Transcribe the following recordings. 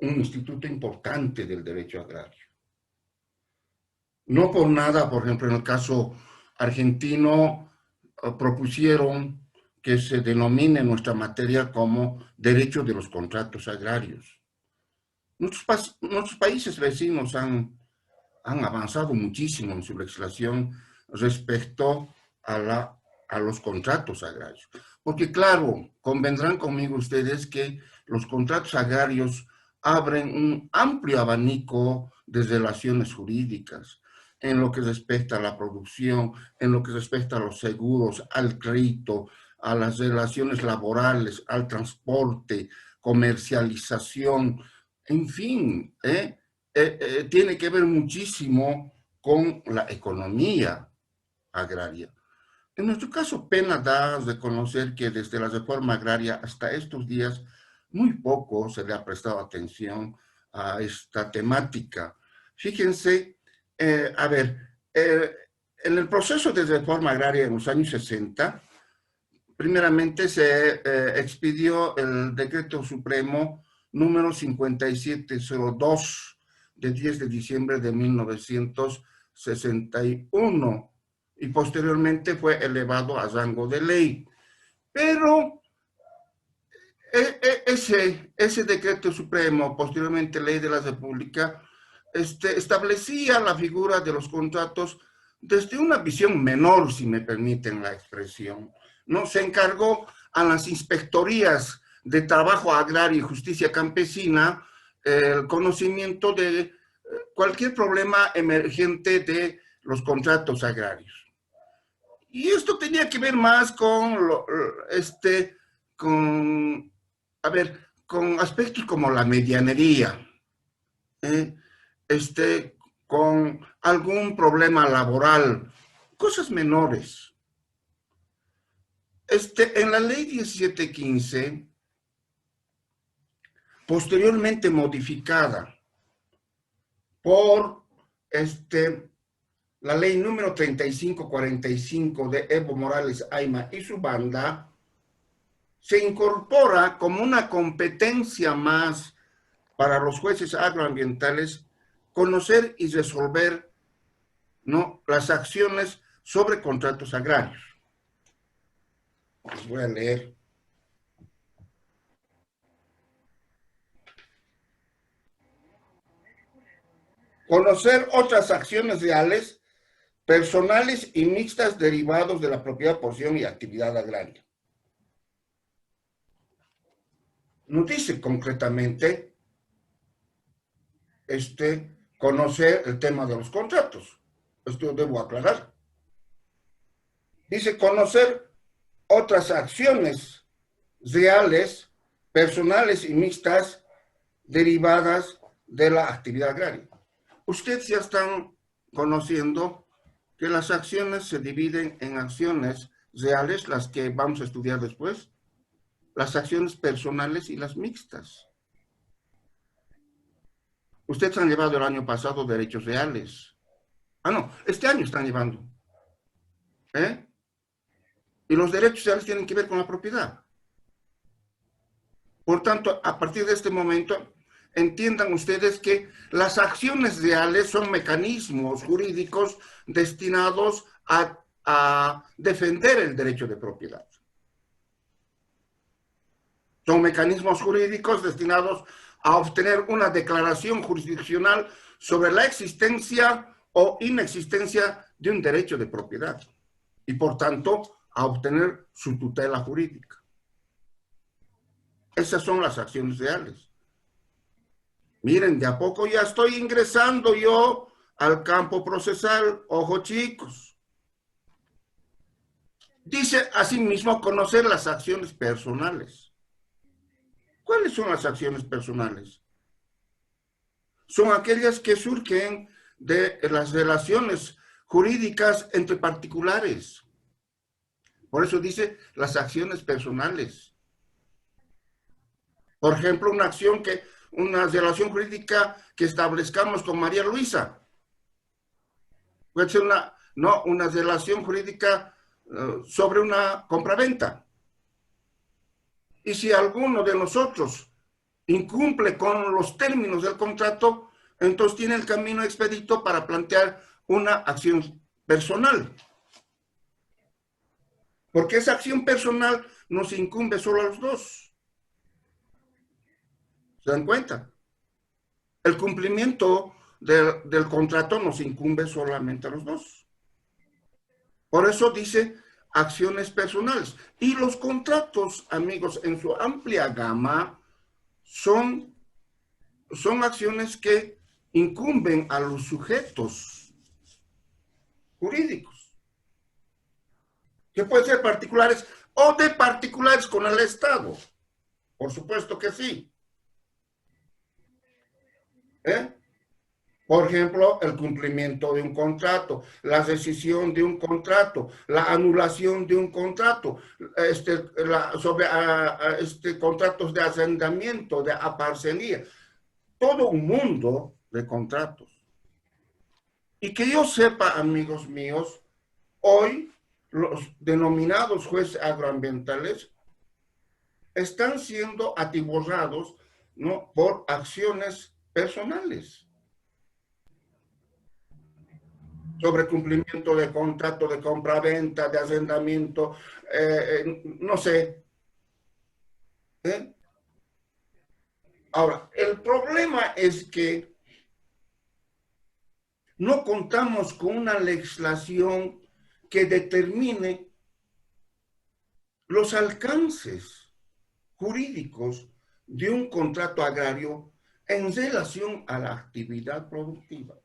un instituto importante del derecho agrario. No por nada, por ejemplo, en el caso argentino, propusieron que se denomine nuestra materia como derecho de los contratos agrarios. Nuestros países vecinos han avanzado muchísimo en su legislación respecto a los contratos agrarios. Porque claro, convendrán conmigo ustedes que los contratos agrarios abren un amplio abanico de relaciones jurídicas en lo que respecta a la producción, en lo que respecta a los seguros, al crédito, a las relaciones laborales, al transporte, comercialización, en fin, tiene que ver muchísimo con la economía agraria. En nuestro caso, pena da de conocer que desde la reforma agraria hasta estos días muy poco se le ha prestado atención a esta temática. Fíjense, a ver, en el proceso de reforma agraria en los años 60, primeramente se expidió el decreto supremo número 5702 de 10 de diciembre de 1961 y posteriormente fue elevado a rango de ley. Pero ese decreto supremo, posteriormente ley de la República, establecía la figura de los contratos desde una visión menor, si me permiten la expresión. ¿No? Se encargó a las inspectorías de trabajo agrario y justicia campesina el conocimiento de cualquier problema emergente de los contratos agrarios. Y esto tenía que ver más con, a ver, con aspectos como la medianería, ¿eh? Con algún problema laboral, cosas menores. En la ley 1715, posteriormente modificada por la ley número 3545 de Evo Morales Ayma y su banda, se incorpora como una competencia más para los jueces agroambientales conocer y resolver, ¿no?, las acciones sobre contratos agrarios. Les voy a leer. Conocer otras acciones reales, personales y mixtas derivados de la propiedad, porción y actividad agraria. No dice concretamente conocer el tema de los contratos. Esto debo aclarar. Dice conocer otras acciones reales, personales y mixtas derivadas de la actividad agraria. Ustedes ya están conociendo que las acciones se dividen en acciones reales, las que vamos a estudiar después, las acciones personales y las mixtas. Ustedes han llevado el año pasado derechos reales. Ah, no, este año están llevando. Y los derechos reales tienen que ver con la propiedad. Por tanto, a partir de este momento, entiendan ustedes que las acciones reales son mecanismos jurídicos destinados a defender el derecho de propiedad. Son mecanismos jurídicos destinados a obtener una declaración jurisdiccional sobre la existencia o inexistencia de un derecho de propiedad y, por tanto, a obtener su tutela jurídica. Esas son las acciones reales. Miren, de a poco ya estoy ingresando yo al campo procesal. Ojo, chicos. Dice asimismo conocer las acciones personales. ¿Cuáles son las acciones personales? Son aquellas que surgen de las relaciones jurídicas entre particulares. Por eso dice las acciones personales. Por ejemplo, una relación jurídica que establezcamos con María Luisa. Puede ser una relación jurídica sobre una compraventa. Y si alguno de nosotros incumple con los términos del contrato, entonces tiene el camino expedito para plantear una acción personal. Porque esa acción personal nos incumbe solo a los dos. ¿Se dan cuenta? El cumplimiento del contrato nos incumbe solamente a los dos. Por eso dice acciones personales. Y los contratos, amigos, en su amplia gama, son acciones que incumben a los sujetos jurídicos, que pueden ser particulares o de particulares con el Estado. Por supuesto que sí. Por ejemplo, el cumplimiento de un contrato, la rescisión de un contrato, la anulación de un contrato, sobre contratos de arrendamiento, de aparcelía, todo un mundo de contratos. Y que yo sepa, amigos míos, hoy los denominados jueces agroambientales están siendo atiborrados, ¿no?, por acciones personales sobre cumplimiento de contrato de compra-venta, de arrendamiento, no sé. Ahora, el problema es que no contamos con una legislación que determine los alcances jurídicos de un contrato agrario en relación a la actividad productiva.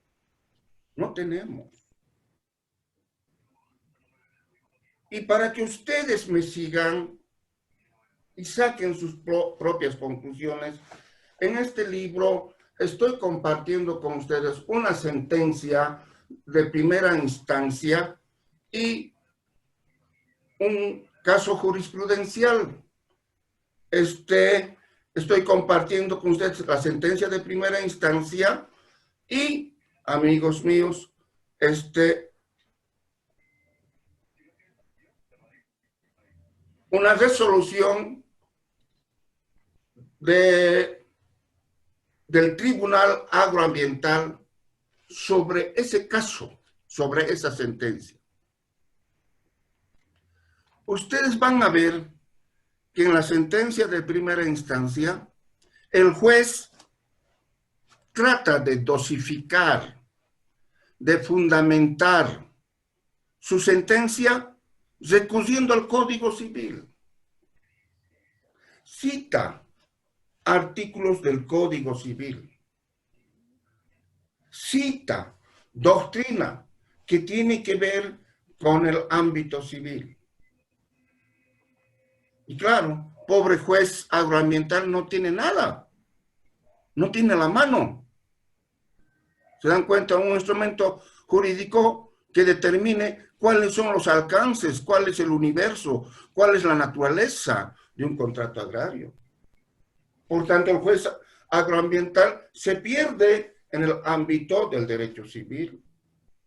No tenemos. Y para que ustedes me sigan y saquen sus propias conclusiones, en este libro estoy compartiendo con ustedes una sentencia de primera instancia y un caso jurisprudencial. Estoy compartiendo con ustedes la sentencia de primera instancia y, amigos míos, una resolución del Tribunal Agroambiental sobre ese caso, sobre esa sentencia. Ustedes van a ver que en la sentencia de primera instancia, el juez trata de dosificar, de fundamentar su sentencia recurriendo al Código Civil. Cita artículos del Código Civil. Cita doctrina que tiene que ver con el ámbito civil. Y claro, pobre juez agroambiental no tiene nada, no tiene la mano. ¿Se dan cuenta? Un instrumento jurídico que determine cuáles son los alcances, cuál es el universo, cuál es la naturaleza de un contrato agrario. Por tanto, el juez agroambiental se pierde en el ámbito del derecho civil,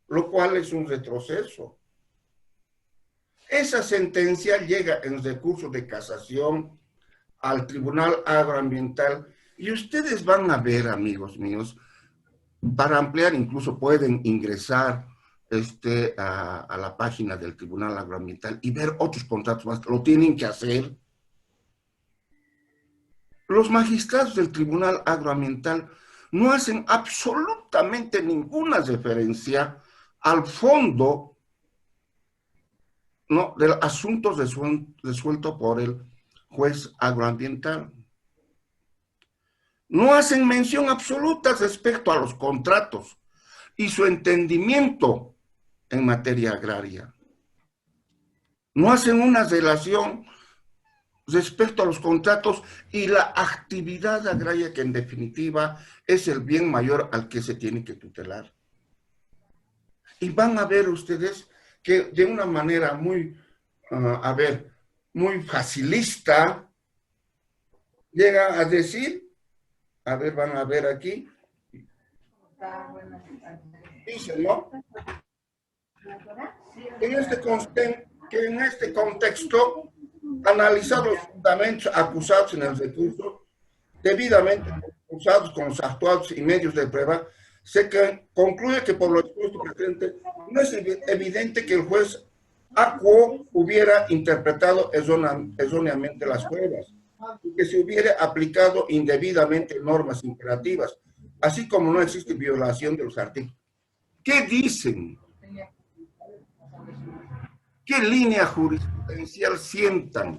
lo cual es un retroceso. Esa sentencia llega en recurso de casación al Tribunal Agroambiental y ustedes van a ver, amigos míos, para ampliar incluso pueden ingresar a la página del Tribunal Agroambiental y ver otros contratos más. Lo tienen que hacer. Los magistrados del Tribunal Agroambiental no hacen absolutamente ninguna referencia al fondo, ¿no?, del asunto resuelto por el juez agroambiental. No hacen mención absoluta respecto a los contratos y su entendimiento en materia agraria. No hacen una relación respecto a los contratos y la actividad agraria, que en definitiva es el bien mayor al que se tiene que tutelar. Y van a ver ustedes que de una manera muy, muy facilista, llega a decir, a ver, van a ver aquí, dice, ¿no?, que en este contexto, analizar los fundamentos acusados en el recurso, debidamente usados con los actuales y medios de prueba, se concluye que por lo expuesto presente no es evidente que el juez acuo hubiera interpretado erróneamente las pruebas y que se hubiera aplicado indebidamente normas imperativas, así como no existe violación de los artículos. ¿Qué dicen? ¿Qué línea jurisprudencial sientan?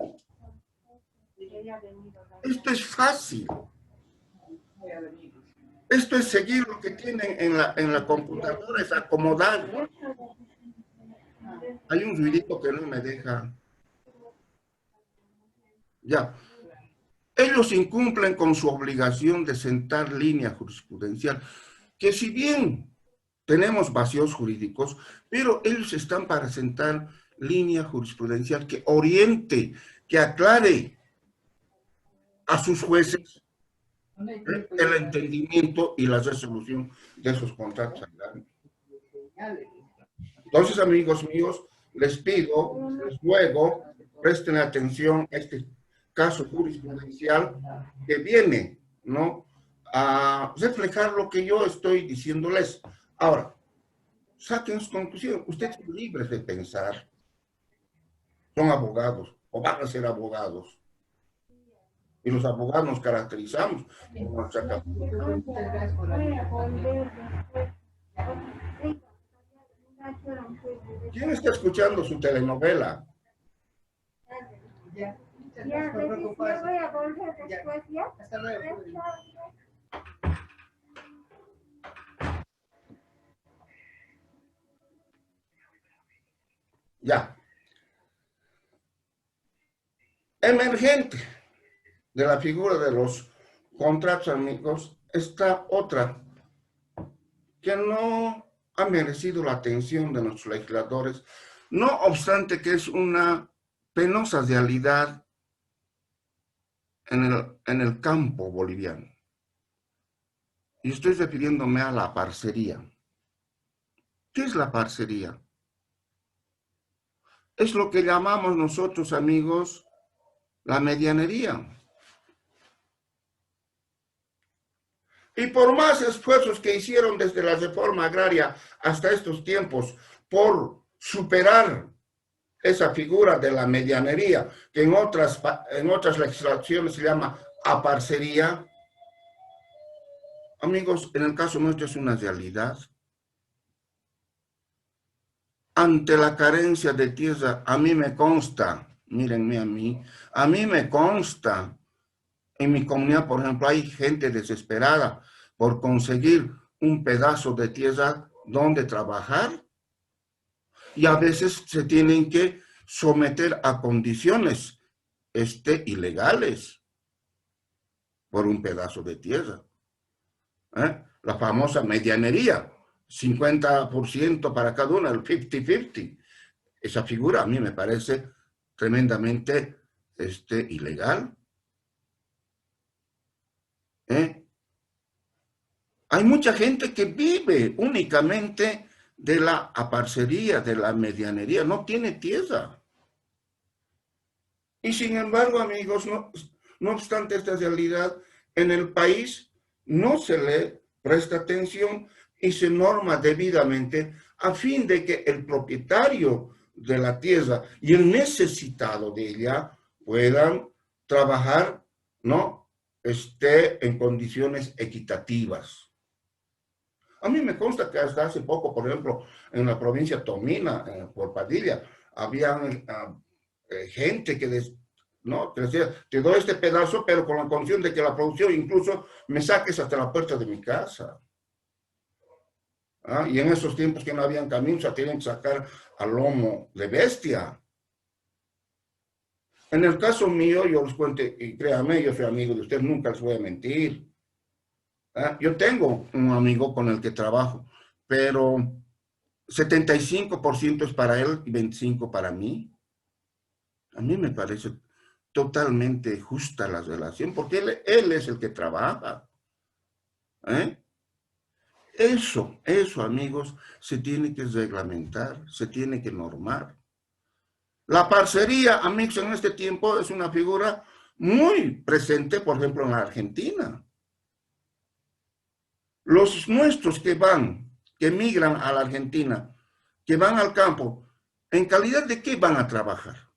Esto es fácil. Esto es seguir lo que tienen en la computadora, es acomodar. Hay un ruidito que no me deja. Ya. Ellos incumplen con su obligación de sentar línea jurisprudencial, que si bien tenemos vacíos jurídicos, pero ellos están para sentar línea jurisprudencial que oriente, que aclare a sus jueces el entendimiento y la resolución de esos contratos agrarios. Entonces, amigos míos, les pido, les ruego, presten atención a este caso jurisprudencial que viene, ¿no?, a reflejar lo que yo estoy diciéndoles. Ahora, saquen sus conclusiones. Ustedes son libres de pensar. Son abogados o van a ser abogados. Y los abogados nos caracterizamos por nuestra capacidad. ¿Quién está escuchando su telenovela? Ya, voy a volver después, ¿ya? Hasta luego. Ya. Emergente de la figura de los contratos, amigos, está otra que no ha merecido la atención de nuestros legisladores, no obstante que es una penosa realidad en el campo boliviano. Y estoy refiriéndome a la parcería. ¿Qué es la parcería? Es lo que llamamos nosotros, amigos, la medianería. Y por más esfuerzos que hicieron desde la reforma agraria hasta estos tiempos por superar esa figura de la medianería, que en otras legislaciones se llama aparcería, amigos, en el caso nuestro es una realidad. Ante la carencia de tierra, a mí me consta, mírenme a mí me consta, en mi comunidad, por ejemplo, hay gente desesperada por conseguir un pedazo de tierra donde trabajar y a veces se tienen que someter a condiciones ilegales por un pedazo de tierra. La famosa medianería, 50% para cada uno, el 50-50. Esa figura a mí me parece tremendamente ilegal. Hay mucha gente que vive únicamente de la aparcería, de la medianería, no tiene tierra. Y sin embargo, amigos, no obstante esta realidad, en el país no se le presta atención y se norma debidamente a fin de que el propietario de la tierra y el necesitado de ella puedan trabajar, ¿no?, en condiciones equitativas. A mí me consta que hasta hace poco, por ejemplo, en la provincia Tomina, por Padilla, había gente que ¿no?, te decía, te doy este pedazo, pero con la condición de que la producción incluso me saques hasta la puerta de mi casa. Y en esos tiempos que no habían caminos, se tenían que sacar al lomo de bestia. En el caso mío, yo les cuento, y créanme, yo soy amigo de ustedes, nunca les voy a mentir. Yo tengo un amigo con el que trabajo, pero 75% es para él y 25% para mí. A mí me parece totalmente justa la relación, porque él es el que trabaja. Eso, amigos, se tiene que reglamentar, se tiene que normar. La parcería, amigos, en este tiempo es una figura muy presente, por ejemplo, en la Argentina. Los nuestros que migran a la Argentina, que van al campo, ¿en calidad de qué van a trabajar?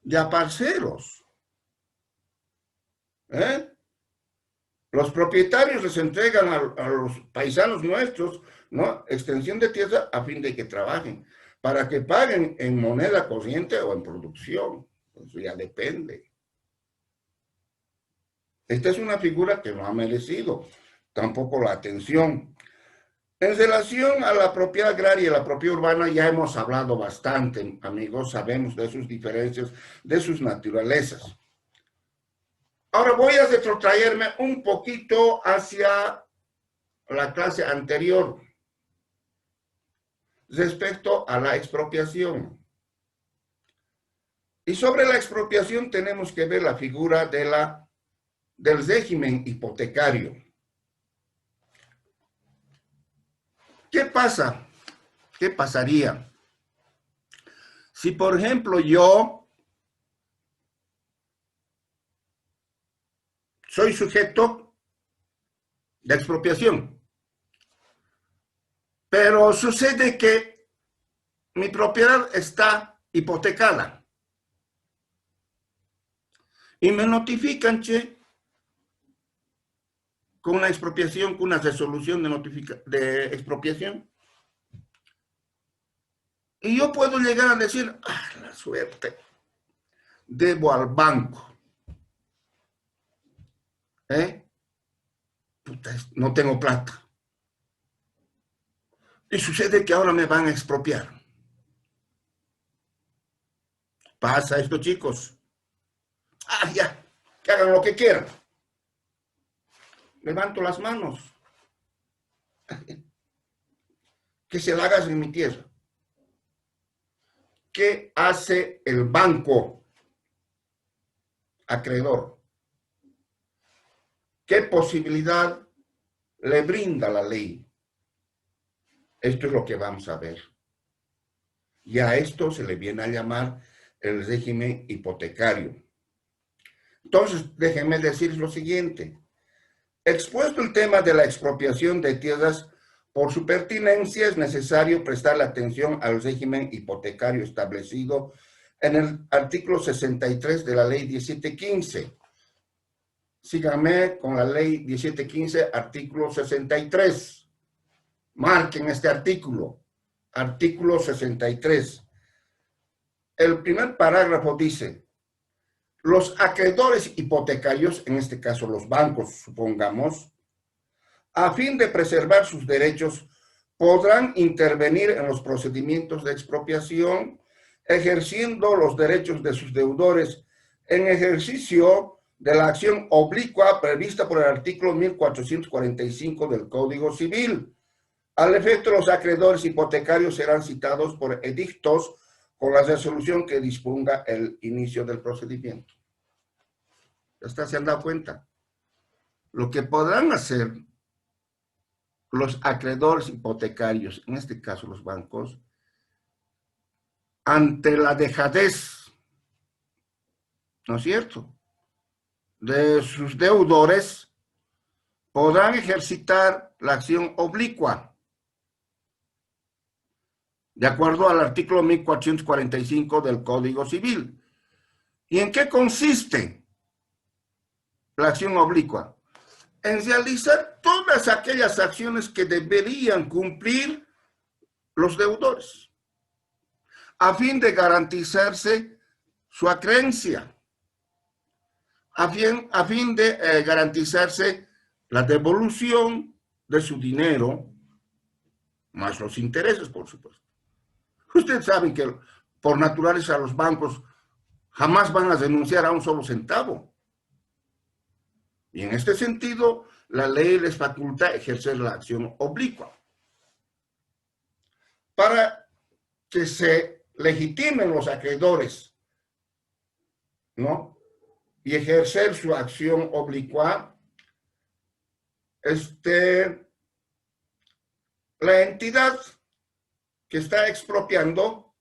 De aparceros. ¿Eh? Los propietarios les entregan a los paisanos nuestros, ¿no?, extensión de tierra a fin de que trabajen, para que paguen en moneda corriente o en producción. Eso ya depende. Esta es una figura que no ha merecido tampoco la atención. En relación a la propiedad agraria y la propiedad urbana ya hemos hablado bastante, amigos, sabemos de sus diferencias, de sus naturalezas. Ahora voy a retrotraerme un poquito hacia la clase anterior respecto a la expropiación. Y sobre la expropiación tenemos que ver la figura del régimen hipotecario. ¿Qué pasa? ¿Qué pasaría si, por ejemplo, yo soy sujeto de expropiación, pero sucede que mi propiedad está hipotecada y me notifican, con una expropiación, con una resolución de expropiación? Y yo puedo llegar a decir, la suerte, debo al banco. Puta, no tengo plata. Y sucede que ahora me van a expropiar. Pasa esto, chicos. Ya, que hagan lo que quieran. Levanto las manos. Que se la hagas en mi tierra. ¿Qué hace el banco acreedor? ¿Qué posibilidad le brinda la ley? Esto es lo que vamos a ver. Y a esto se le viene a llamar el régimen hipotecario. Entonces, déjenme decir lo siguiente. Expuesto el tema de la expropiación de tierras, por su pertinencia es necesario prestarle atención al régimen hipotecario establecido en el artículo 63 de la ley 1715. Síganme con la ley 1715, artículo 63. Marquen este artículo, artículo 63. El primer parágrafo dice: los acreedores hipotecarios, en este caso los bancos, supongamos, a fin de preservar sus derechos, podrán intervenir en los procedimientos de expropiación, ejerciendo los derechos de sus deudores en ejercicio de la acción oblicua prevista por el artículo 1445 del Código Civil. Al efecto, los acreedores hipotecarios serán citados por edictos con la resolución que disponga el inicio del procedimiento. ¿Ya se han dado cuenta? Lo que podrán hacer los acreedores hipotecarios, en este caso los bancos, ante la dejadez, ¿no es cierto?, de sus deudores, podrán ejercitar la acción oblicua, de acuerdo al artículo 1445 del Código Civil. ¿Y en qué consiste la acción oblicua? En realizar todas aquellas acciones que deberían cumplir los deudores, a fin de garantizarse su acreencia, a fin de garantizarse la devolución de su dinero, más los intereses, por supuesto. Ustedes saben que por naturaleza los bancos jamás van a renunciar a un solo centavo. Y en este sentido, la ley les faculta ejercer la acción oblicua. Para que se legitimen los acreedores, ¿no?, y ejercer su acción oblicua, la entidad que está expropiando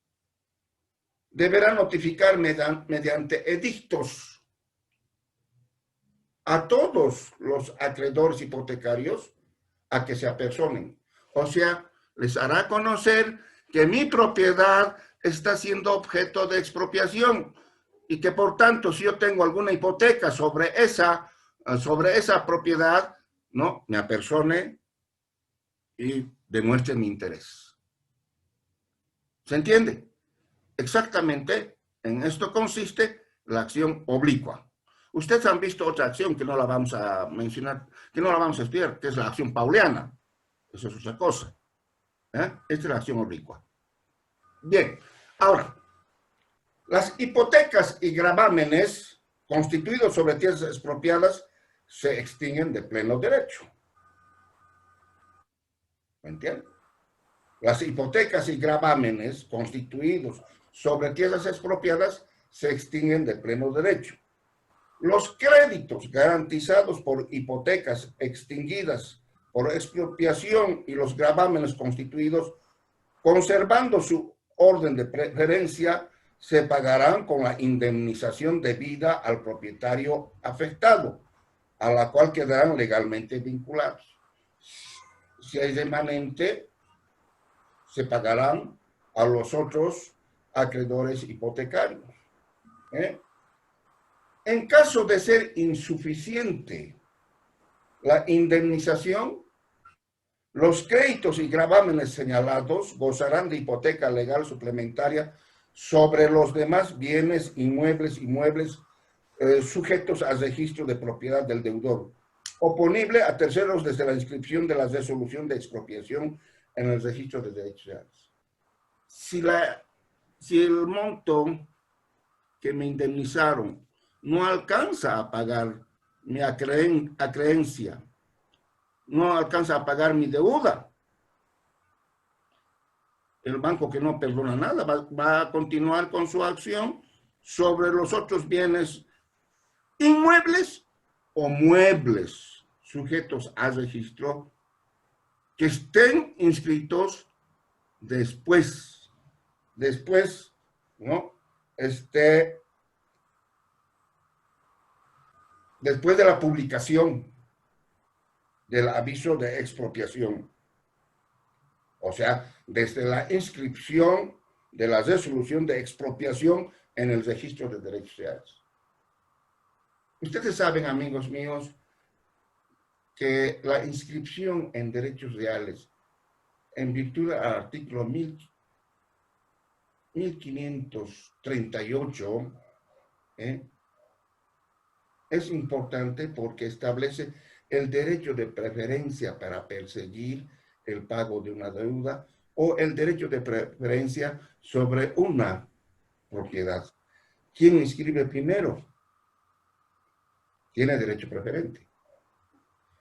deberá notificar mediante edictos a todos los acreedores hipotecarios a que se apersonen. O sea, les hará conocer que mi propiedad está siendo objeto de expropiación y que por tanto si yo tengo alguna hipoteca sobre esa propiedad, ¿no?, me apersone y demuestre mi interés. ¿Se entiende? Exactamente en esto consiste la acción oblicua. Ustedes han visto otra acción que no la vamos a mencionar, que no la vamos a estudiar, que es la acción pauliana. Eso es otra cosa. Esta es la acción oblicua. Bien, ahora, las hipotecas y gravámenes constituidos sobre tierras expropiadas se extinguen de pleno derecho. ¿Me entienden? Las hipotecas y gravámenes constituidos sobre tierras expropiadas se extinguen de pleno derecho. Los créditos garantizados por hipotecas extinguidas por expropiación y los gravámenes constituidos, conservando su orden de preferencia, se pagarán con la indemnización debida al propietario afectado, a la cual quedarán legalmente vinculados. Si hay remanente, se pagarán a los otros acreedores hipotecarios. En caso de ser insuficiente la indemnización, los créditos y gravámenes señalados gozarán de hipoteca legal suplementaria sobre los demás bienes inmuebles sujetos al registro de propiedad del deudor, oponible a terceros desde la inscripción de la resolución de expropiación en el registro de derechos reales. Si el monto que me indemnizaron no alcanza a pagar mi acreencia, no alcanza a pagar mi deuda, el banco, que no perdona nada, va a continuar con su acción sobre los otros bienes inmuebles o muebles sujetos al registro que estén inscritos después, ¿no? Después de la publicación del aviso de expropiación. O sea, desde la inscripción de la resolución de expropiación en el registro de derechos reales. Ustedes saben, amigos míos, que la inscripción en derechos reales, en virtud del artículo 1538, es importante porque establece el derecho de preferencia para perseguir el pago de una deuda o el derecho de preferencia sobre una propiedad. ¿Quién inscribe primero? Tiene derecho preferente.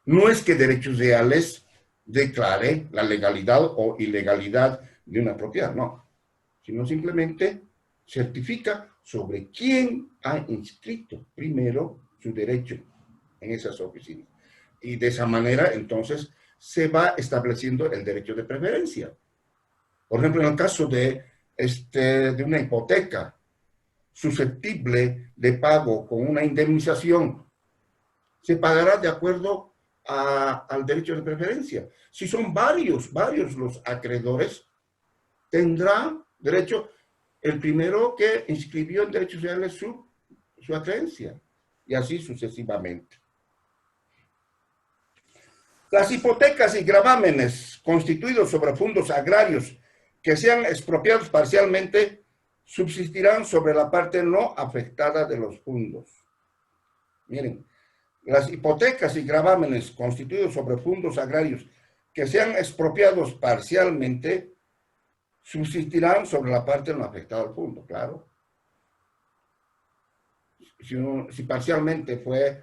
No es que derechos reales declare la legalidad o ilegalidad de una propiedad, no, sino simplemente certifica sobre quién ha inscrito primero su derecho en esas oficinas. Y de esa manera, entonces, se va estableciendo el derecho de preferencia. Por ejemplo, en el caso de una hipoteca susceptible de pago con una indemnización, se pagará de acuerdo al derecho de preferencia. Si son varios los acreedores, tendrá derecho el primero que inscribió en derechos reales su acreencia, y así sucesivamente. Las hipotecas y gravámenes constituidos sobre fondos agrarios que sean expropiados parcialmente subsistirán sobre la parte no afectada de los fondos. Miren, las hipotecas y gravámenes constituidos sobre fondos agrarios que sean expropiados parcialmente subsistirán sobre la parte no afectada del fondo, claro. Si parcialmente fue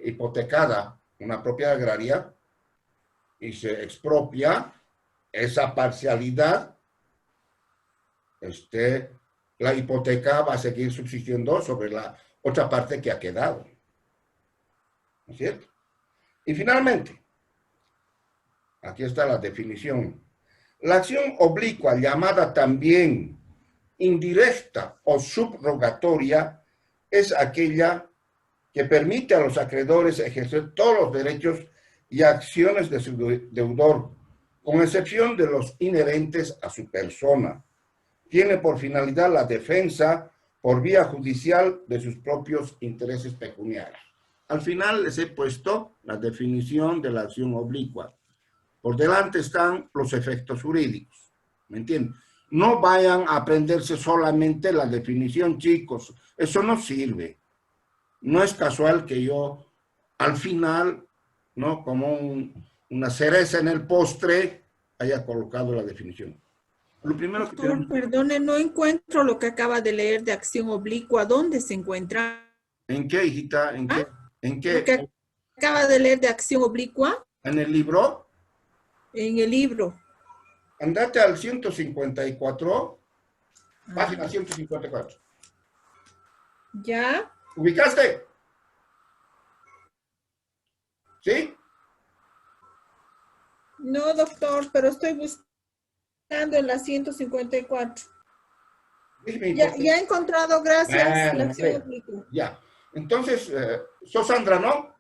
hipotecada una propiedad agraria y se expropia esa parcialidad, la hipoteca va a seguir subsistiendo sobre la otra parte que ha quedado. ¿No es cierto? Y finalmente, aquí está la definición. La acción oblicua, llamada también indirecta o subrogatoria, es aquella que permite a los acreedores ejercer todos los derechos y acciones de su deudor, con excepción de los inherentes a su persona. Tiene por finalidad la defensa por vía judicial de sus propios intereses pecuniarios. Al final les he puesto la definición de la acción oblicua. Por delante están los efectos jurídicos. ¿Me entienden? No vayan a aprenderse solamente la definición, chicos. Eso no sirve. No es casual que yo, al final, ¿no?, como una cereza en el postre, haya colocado la definición. Lo primero que Doctor, perdone, no encuentro lo que acaba de leer de acción oblicua. ¿Dónde se encuentra? ¿En qué, hijita? ¿En qué? ¿En qué? Lo que acaba de leer de acción oblicua. ¿En el libro? En el libro. Andate al 154, página 154. ¿Ya? ¿Ubicaste? ¿Sí? No, doctor, pero estoy buscando en la 154. Ya he encontrado, gracias, la acción oblicua. Ya. Entonces, sos Sandra, ¿no?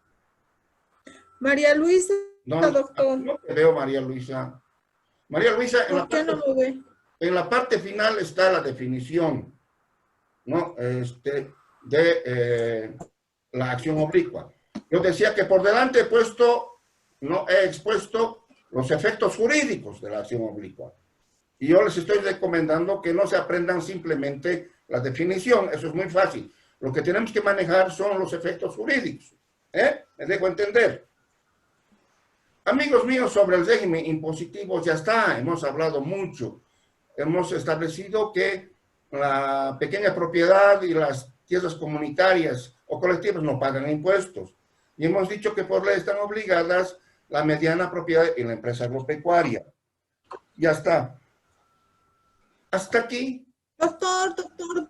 María Luisa, No, doctor. no te veo, María Luisa. María Luisa, ¿Por qué no lo ve? en la parte final está la definición, ¿no? De la acción oblicua. Yo decía que por delante he expuesto los efectos jurídicos de la acción oblicua. Y yo les estoy recomendando que no se aprendan simplemente la definición, eso es muy fácil. Lo que tenemos que manejar son los efectos jurídicos. ¿Me dejo entender? Amigos míos, sobre el régimen impositivo ya está, hemos hablado mucho. Hemos establecido que la pequeña propiedad y las tierras comunitarias o colectivas no pagan impuestos. Y hemos dicho que por ley están obligadas la mediana propiedad y la empresa agropecuaria. Ya está. Hasta aquí. Doctor,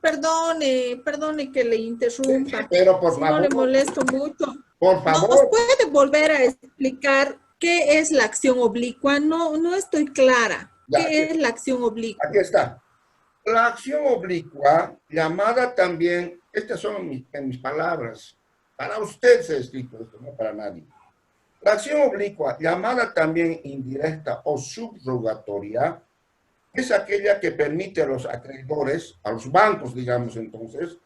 perdone que le interrumpa. Sí, pero por favor. No le molesto mucho. Por favor. ¿Nos puede volver a explicar qué es la acción oblicua? No estoy clara. ¿Qué es la acción oblicua? Aquí está. La acción oblicua, llamada también, estas son en mis palabras, para usted se ha escrito esto, no para nadie. La acción oblicua, llamada también indirecta o subrogatoria, es aquella que permite a los acreedores, a los bancos, digamos entonces,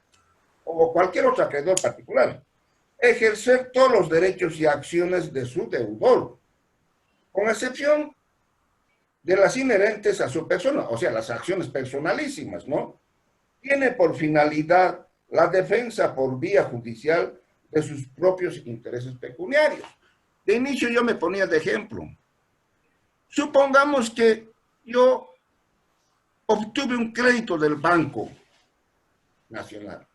o cualquier otro acreedor particular, ejercer todos los derechos y acciones de su deudor, con excepción de las inherentes a su persona, o sea, las acciones personalísimas, ¿no? Tiene por finalidad la defensa por vía judicial de sus propios intereses pecuniarios. De inicio yo me ponía de ejemplo. Supongamos que yo obtuve un crédito del Banco Nacional.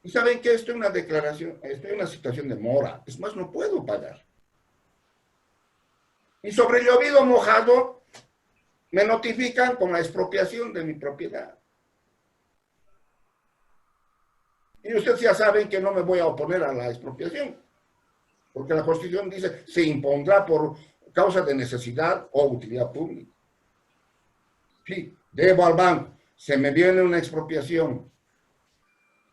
Y saben que estoy en una declaración, estoy en una situación de mora. Es más, no puedo pagar. Y sobre llovido mojado, me notifican con la expropiación de mi propiedad. Y ustedes ya saben que no me voy a oponer a la expropiación, porque la Constitución dice, se impondrá por causa de necesidad o utilidad pública. Sí, debo al banco, se me viene una expropiación.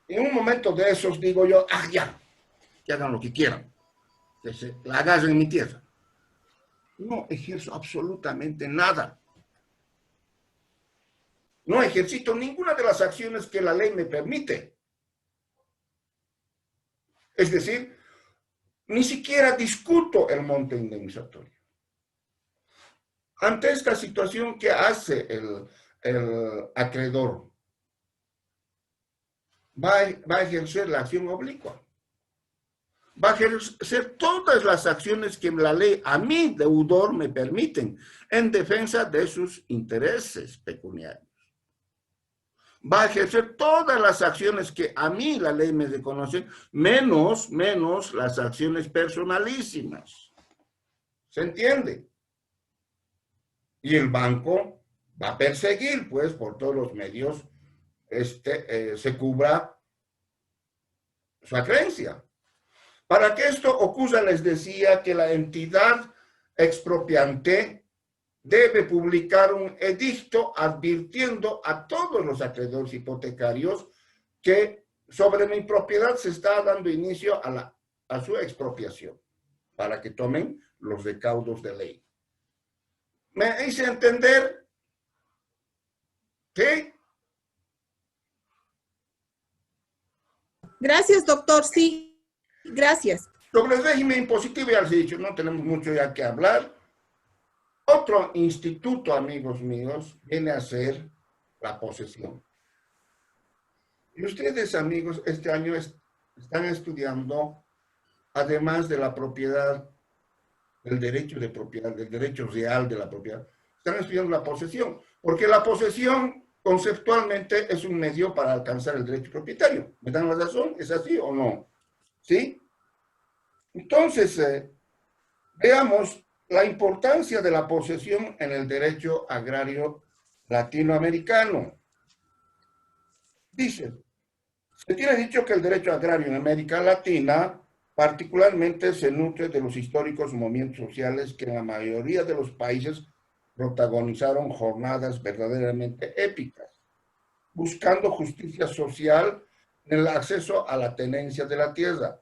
En un momento de esos digo yo, ya, que hagan lo que quieran, que se la agarren en mi tierra. No ejerzo absolutamente nada. No ejercito ninguna de las acciones que la ley me permite. Es decir, ni siquiera discuto el monte indemnizatorio. Ante esta situación, ¿qué hace el acreedor? Va a ejercer la acción oblicua. Va a ejercer todas las acciones que la ley a mí, deudor, me permiten en defensa de sus intereses pecuniarios. Va a ejercer todas las acciones que a mí la ley me reconoce, menos las acciones personalísimas. ¿Se entiende? Y el banco va a perseguir, pues, por todos los medios, se cubra su acreencia. Para que esto ocurra, les decía que la entidad expropiante debe publicar un edicto advirtiendo a todos los acreedores hipotecarios que sobre mi propiedad se está dando inicio a su expropiación, para que tomen los recaudos de ley. ¿Me hice entender? ¿Sí? Gracias, doctor. Sí, gracias. Sobre el régimen impositivo ya les he dicho, no tenemos mucho ya que hablar. Otro instituto, amigos míos, viene a ser la posesión. Y ustedes, amigos, este año están estudiando, además de la propiedad, del derecho de propiedad, del derecho real de la propiedad, están estudiando la posesión, porque la posesión conceptualmente es un medio para alcanzar el derecho propietario. ¿Me dan la razón? ¿Es así o no? ¿Sí? Entonces, veamos la importancia de la posesión en el derecho agrario latinoamericano. Dice, se tiene dicho que el derecho agrario en América Latina particularmente se nutre de los históricos movimientos sociales que en la mayoría de los países protagonizaron jornadas verdaderamente épicas, buscando justicia social en el acceso a la tenencia de la tierra.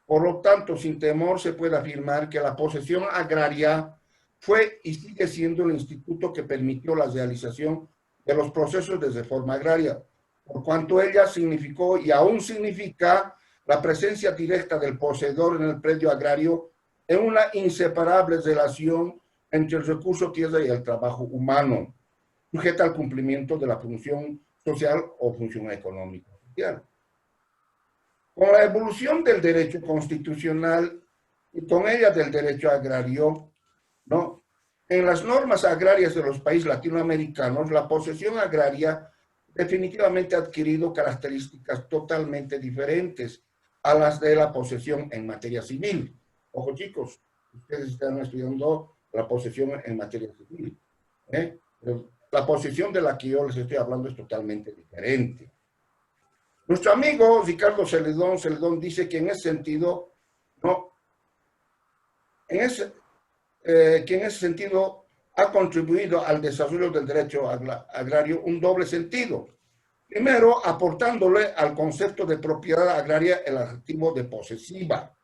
Por lo tanto, sin temor se puede afirmar que la posesión agraria fue y sigue siendo el instituto que permitió la realización de los procesos de reforma agraria, por cuanto ella significó y aún significa la presencia directa del poseedor en el predio agrario en una inseparable relación entre el recurso tierra y el trabajo humano, sujeta al cumplimiento de la función social o función económica social. Con la evolución del derecho constitucional y con ella del derecho agrario, ¿no? En las normas agrarias de los países latinoamericanos, la posesión agraria definitivamente ha adquirido características totalmente diferentes a las de la posesión en materia civil. Ojo, chicos, ustedes están estudiando la posesión en materia civil, ¿eh? Pero la posesión de la que yo les estoy hablando es totalmente diferente. Nuestro amigo Ricardo Celedón dice que en ese sentido, ¿no? que en ese sentido ha contribuido al desarrollo del derecho agrario un doble sentido. Primero, aportándole al concepto de propiedad agraria el adjetivo de posesiva.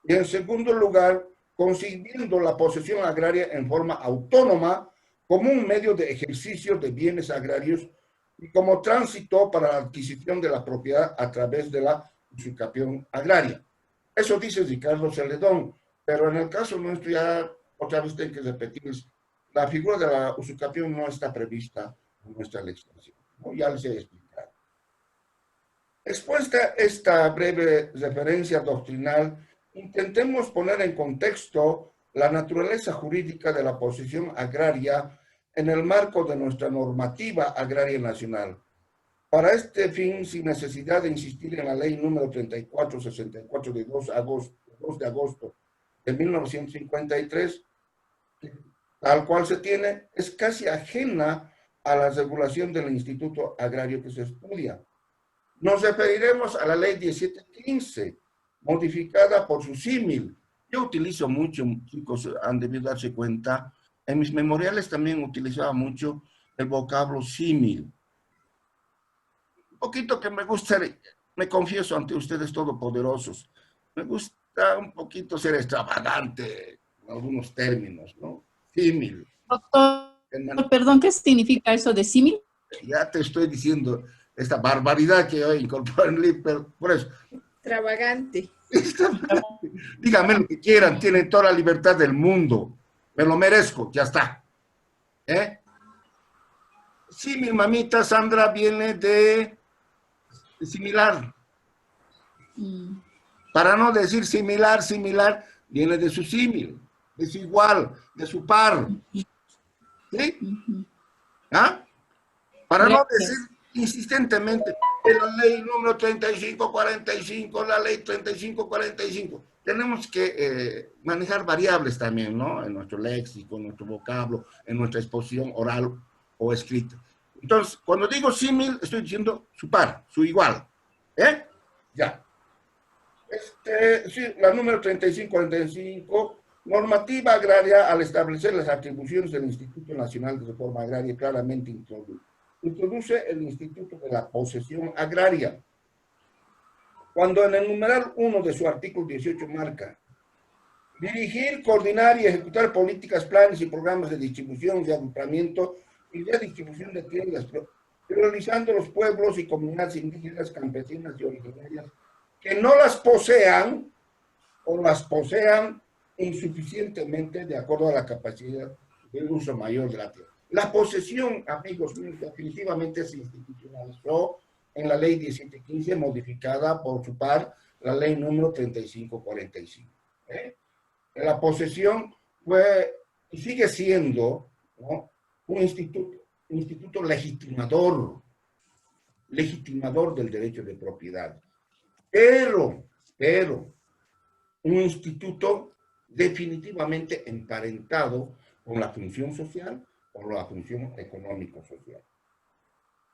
Y en segundo lugar, concibiendo la posesión agraria en forma autónoma como un medio de ejercicio de bienes agrarios y como tránsito para la adquisición de la propiedad a través de la usucapión agraria. Eso dice Ricardo Celedón, pero en el caso nuestro ya otra vez tengo que repetir, la figura de la usucapión no está prevista en nuestra legislación, ¿no? Ya les he explicado. Expuesta esta breve referencia doctrinal, intentemos poner en contexto la naturaleza jurídica de la posesión agraria en el marco de nuestra normativa agraria nacional. Para este fin, sin necesidad de insistir en la ley número 3464 de 2 de agosto de 1953, tal cual se tiene, es casi ajena a la regulación del instituto agrario que se estudia. Nos referiremos a la ley 1715, modificada por su símil. Yo utilizo mucho, chicos, han debido darse cuenta, en mis memoriales también utilizaba mucho el vocablo símil. Un poquito que me gusta, me confieso ante ustedes todopoderosos, me gusta un poquito ser extravagante en algunos términos, ¿no? Símil. Doctor, perdón, ¿qué significa eso de símil? Ya te estoy diciendo esta barbaridad que yo incorporo en el libro, por eso. Extravagante. Díganme lo que quieran, tienen toda la libertad del mundo. Me lo merezco, ya está. Sí, mi mamita Sandra viene de similar. Para no decir similar, viene de su símil, de su igual, de su par. ¿Sí? ¿Ah? Para no decir insistentemente de la ley número 3545, la ley 3545. Tenemos que manejar variables también, ¿no? En nuestro léxico, en nuestro vocablo, en nuestra exposición oral o escrita. Entonces, cuando digo símil, estoy diciendo su par, su igual. Ya. Sí, la número 3545, normativa agraria, al establecer las atribuciones del Instituto Nacional de Reforma Agraria, claramente introduce el Instituto de la Posesión Agraria, cuando en el numeral 1 de su artículo 18 marca dirigir, coordinar y ejecutar políticas, planes y programas de distribución, de agrupamiento y de distribución de tierras, priorizando los pueblos y comunidades indígenas, campesinas y originarias que no las posean o las posean insuficientemente de acuerdo a la capacidad de uso mayor de la tierra. La posesión, amigos míos, definitivamente se institucionalizó en la ley 1715, modificada por su par, la ley número 3545. La posesión fue y sigue siendo, ¿no?, un instituto legitimador del derecho de propiedad, pero un instituto definitivamente emparentado con la función social o la función económico-social.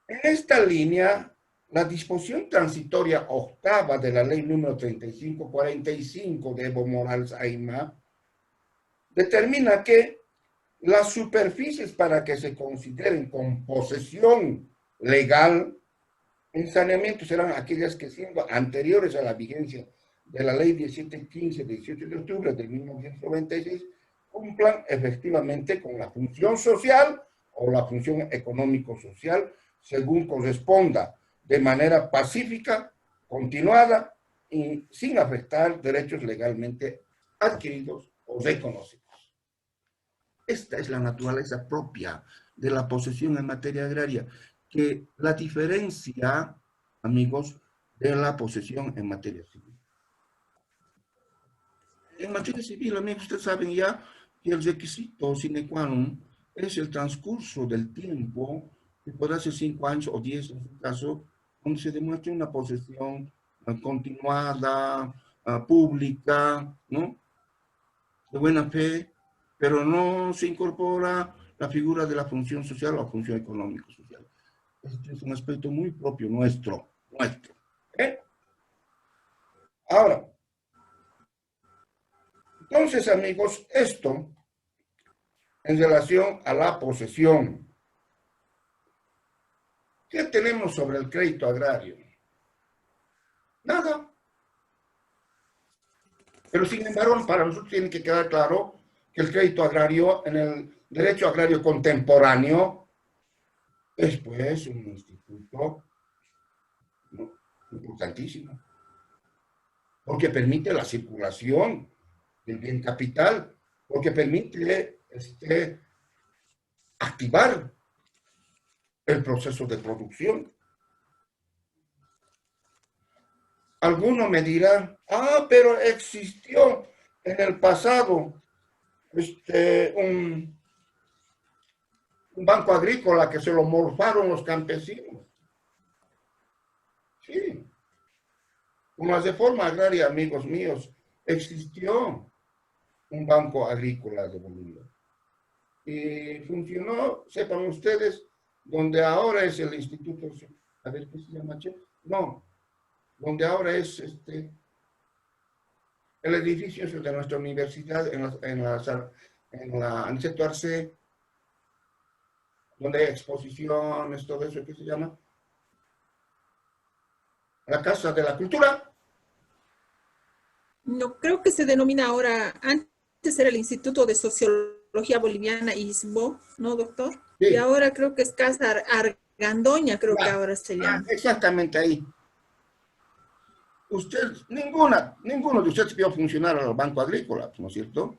En esta línea, la disposición transitoria octava de la ley número 3545 de Evo Morales Ayma determina que las superficies para que se consideren con posesión legal en saneamiento serán aquellas que, siendo anteriores a la vigencia de la ley 1715 de 18 de octubre de 1996, cumplan efectivamente con la función social o la función económico-social según corresponda, de manera pacífica, continuada y sin afectar derechos legalmente adquiridos o reconocidos. Esta es la naturaleza propia de la posesión en materia agraria, que la diferencia, amigos, de la posesión en materia civil. En materia civil, amigos, ustedes saben ya que el requisito sine qua non es el transcurso del tiempo, que puede ser 5 años o 10 en su caso, donde se demuestre una posesión continuada, pública, ¿no?, de buena fe, pero no se incorpora la figura de la función social o la función económico-social. Este es un aspecto muy propio nuestro. Ahora, entonces, amigos, esto en relación a la posesión. ¿Qué tenemos sobre el crédito agrario? Nada. Pero sin embargo, para nosotros tiene que quedar claro que el crédito agrario en el derecho agrario contemporáneo es pues un instituto, ¿no?, importantísimo, porque permite la circulación del bien capital, porque permite activar el proceso de producción. Alguno me dirá, pero existió en el pasado un banco agrícola que se lo morfaron los campesinos. Sí. Con la reforma agraria, amigos míos, existió un banco agrícola de Bolivia. Y funcionó, sepan ustedes, donde ahora es el instituto, a ver, ¿qué se llama? No, donde ahora es el edificio de nuestra universidad en el sector Arce, donde hay exposiciones, todo eso, ¿qué se llama? La Casa de la Cultura. No, creo que se denomina ahora, antes era el Instituto de Sociología Boliviana, ISBO, ¿no, doctor? Sí. Y ahora creo que es Casa Argandoña, creo que ahora se llama. Exactamente ahí. Ninguno de ustedes vio funcionar al Banco Agrícola, ¿no es cierto?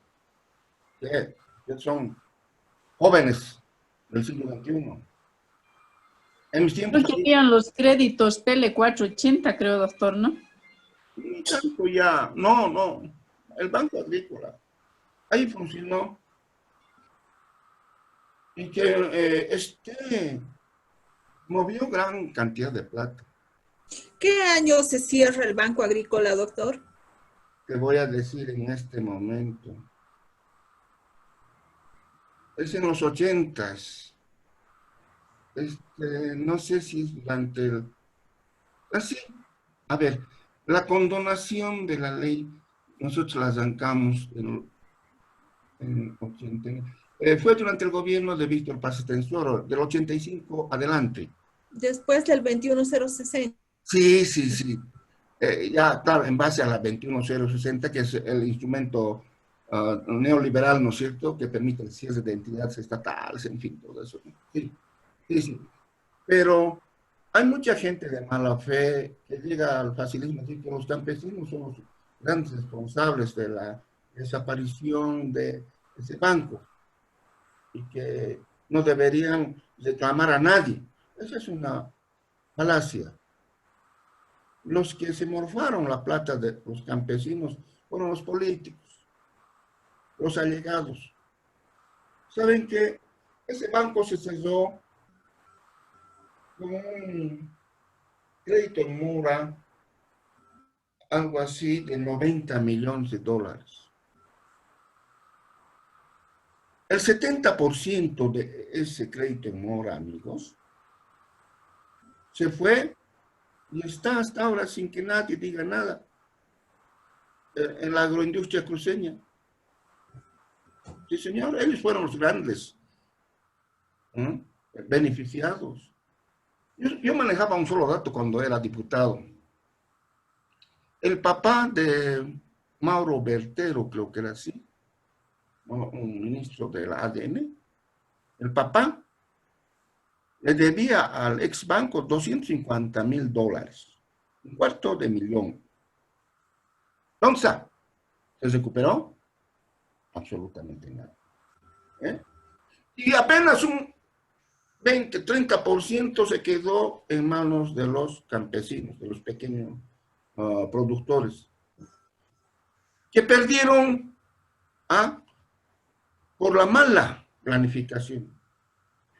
Que son jóvenes del siglo XXI. En mis tiempos... Creo que tenían los créditos Tele 480, creo, doctor, ¿no? Ni tanto ya. No. El Banco Agrícola. Ahí funcionó. Y que movió gran cantidad de plata. ¿Qué año se cierra el Banco Agrícola, doctor? Te voy a decir en este momento. Es en los 80s. No sé si es durante el... Así, a ver, la condonación de la ley, nosotros la arrancamos en 80. Fue durante el gobierno de Víctor Paz Estenssoro, del 85 adelante. Después del 21060. Sí. ya, claro, en base a la 21060, que es el instrumento neoliberal, ¿no es cierto?, que permite el cierre de entidades estatales, en fin, todo eso. Sí, sí, sí. Pero hay mucha gente de mala fe que llega al facilismo, así que los campesinos son los grandes responsables de la desaparición de ese banco y que no deberían reclamar a nadie. Esa es una falacia. Los que se morfaron la plata de los campesinos fueron los políticos, los allegados. Saben que ese banco se cerró con un crédito en mora, algo así de 90 millones de dólares. El 70% de ese crédito en mora, amigos, se fue y está hasta ahora sin que nadie diga nada en la agroindustria cruceña. Sí, señor, ellos fueron los grandes beneficiados. Yo manejaba un solo dato cuando era diputado. El papá de Mauro Bertero, creo que era así, un ministro de la ADN, el papá le debía al ex banco $250,000, $250,000. ¿Dónde está? ¿Se recuperó? Absolutamente nada. Y apenas un 20-30% se quedó en manos de los campesinos, de los pequeños productores, que perdieron por la mala planificación.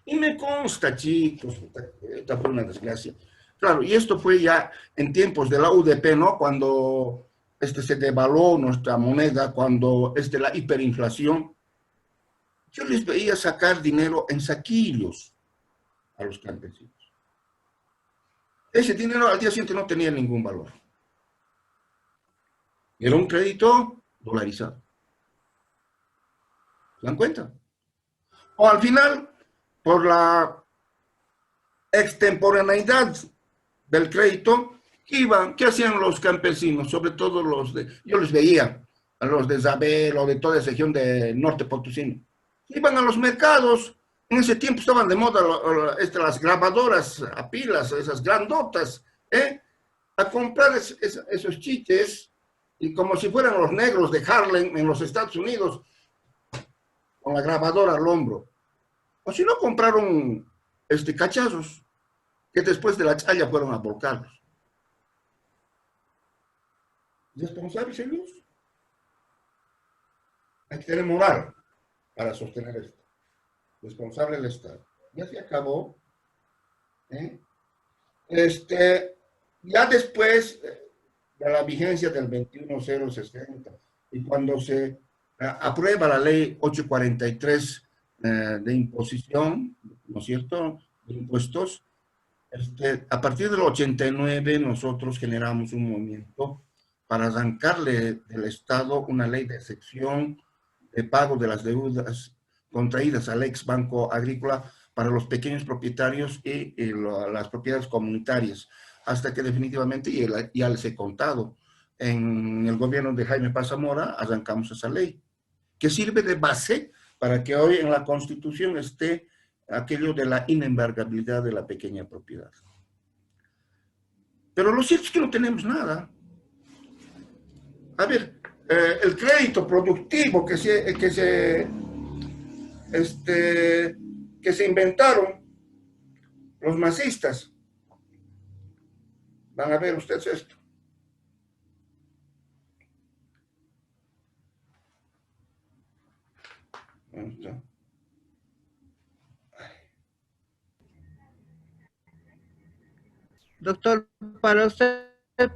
Y me consta, chicos, esta fue una desgracia. Claro, y esto fue ya en tiempos de la UDP, ¿no? Cuando se devaluó nuestra moneda, cuando la hiperinflación. Yo les veía sacar dinero en saquillos a los campesinos. Ese dinero al día siguiente no tenía ningún valor. Era un crédito dolarizado. ¿Se dan cuenta? O al final, por la extemporaneidad del crédito, ¿qué hacían los campesinos? Sobre todo yo les veía, a los de Isabel o de toda esa región de Norte Potosino. Iban a los mercados. En ese tiempo estaban de moda las grabadoras a pilas, esas grandotas, a comprar esos chiches, y como si fueran los negros de Harlem en los Estados Unidos, con la grabadora al hombro. O si no, compraron cachazos, que después de la chaya fueron a volcarlos. ¿Responsables ellos? Hay que tener moral para sostener esto. Responsable el Estado. Ya se acabó. Ya después de la vigencia del 21.060 y cuando se aprueba la ley 843 de imposición, ¿no es cierto?, de impuestos, a partir del 89 nosotros generamos un movimiento para arrancarle del Estado una ley de excepción de pago de las deudas contraídas al ex Banco Agrícola para los pequeños propietarios y las propiedades comunitarias, hasta que definitivamente, y ya les he contado, en el gobierno de Jaime Paz Zamora arrancamos esa ley, que sirve de base para que hoy en la Constitución esté aquello de la inembargabilidad de la pequeña propiedad. Pero lo cierto es que no tenemos nada. A ver, el crédito productivo que se inventaron los masistas. Van a ver ustedes esto. Doctor, para usted,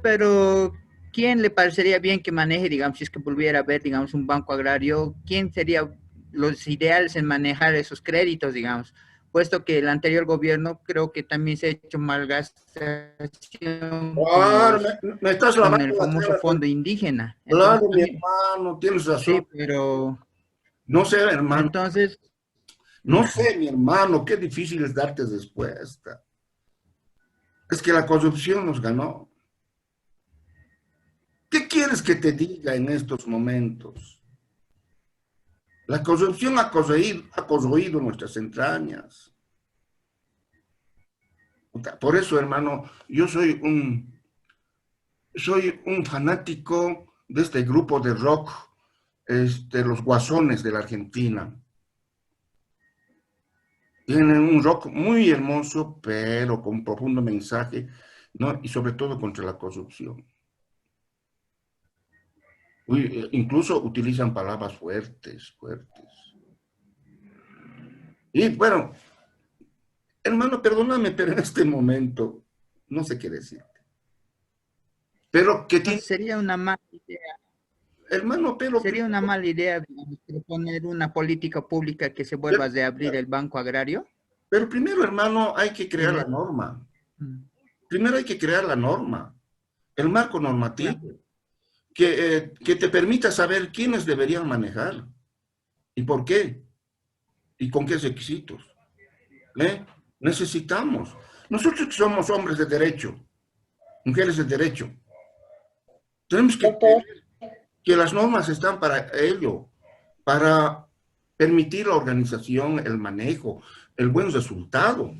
pero ¿quién le parecería bien que maneje, digamos, si es que volviera a haber, digamos, un banco agrario? ¿Quién sería los ideales en manejar esos créditos, digamos? Puesto que el anterior gobierno creo que también se ha hecho malgastación con el famoso fondo indígena. Claro, mi hermano, tienes razón. Sí, pero... No sé, hermano. Entonces... No sé, mi hermano, qué difícil es darte respuesta. Es que la corrupción nos ganó. quieres que te diga en estos momentos? La corrupción ha corroído nuestras entrañas. Por eso, hermano, yo soy un fanático de este grupo de rock, los Guasones de la Argentina. Tienen un rock muy hermoso, pero con un profundo mensaje, ¿no? Y sobre todo contra la corrupción. Incluso utilizan palabras fuertes. Y bueno, hermano, perdóname, pero en este momento no sé qué decirte. Pero que sería una mala idea. Hermano, pero... ¿Sería una mala idea, digamos, proponer una política pública que se vuelva a reabrir el Banco Agrario? Pero primero, hermano, hay que crear la norma. Primero hay que crear la norma, el marco normativo, que te permita saber quiénes deberían manejar y por qué y con qué requisitos. Necesitamos. Nosotros que somos hombres de derecho, mujeres de derecho, tenemos que las normas están para ello, para permitir la organización, el manejo, el buen resultado.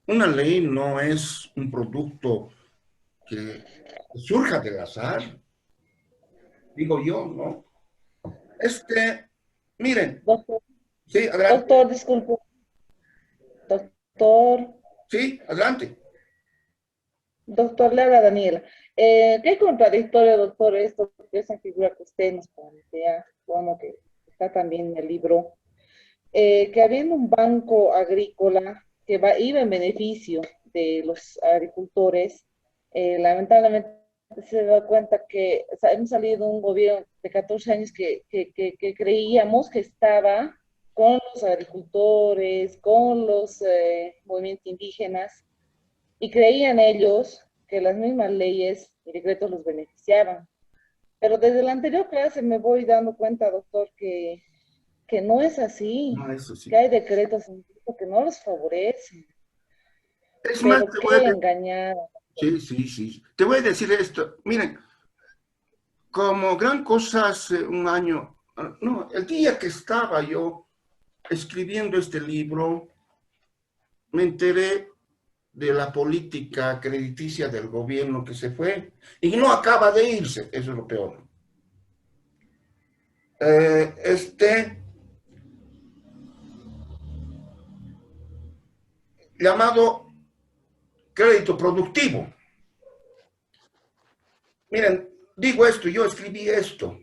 Una ley no es un producto que surja del azar, digo yo, ¿no? Miren. Doctor, Sí, adelante. Doctor, disculpe. Doctor. Sí, adelante. Doctor, le habla Daniela. Qué contradictorio, doctor, esto, esa figura que usted nos plantea, bueno, que está también en el libro, que habiendo un banco agrícola que iba en beneficio de los agricultores, lamentablemente se da cuenta que hemos salido de un gobierno de 14 años que creíamos que estaba con los agricultores, con los movimientos indígenas, y creían ellos que las mismas leyes y decretos los beneficiaban. Pero desde la anterior clase me voy dando cuenta, doctor, que no es así, eso sí. Que hay decretos que no los favorecen. Es más, te voy a engañar. Sí. Te voy a decir esto. Miren, como gran cosa hace un año, no, el día que estaba yo escribiendo este libro, me enteré de la política crediticia del gobierno que se fue y no acaba de irse, eso es lo peor. Llamado crédito productivo. Miren, digo esto, yo escribí esto,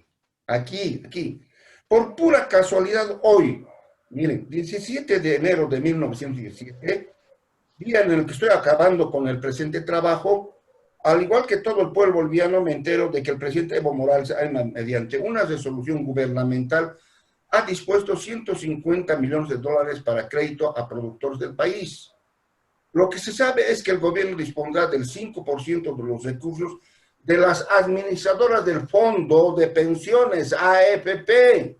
aquí. Por pura casualidad hoy, miren, 17 de enero de 1917, día en el que estoy acabando con el presente trabajo, al igual que todo el pueblo boliviano, me entero de que el presidente Evo Morales, mediante una resolución gubernamental, ha dispuesto 150 millones de dólares para crédito a productores del país. Lo que se sabe es que el gobierno dispondrá del 5% de los recursos de las administradoras del Fondo de Pensiones, AFP,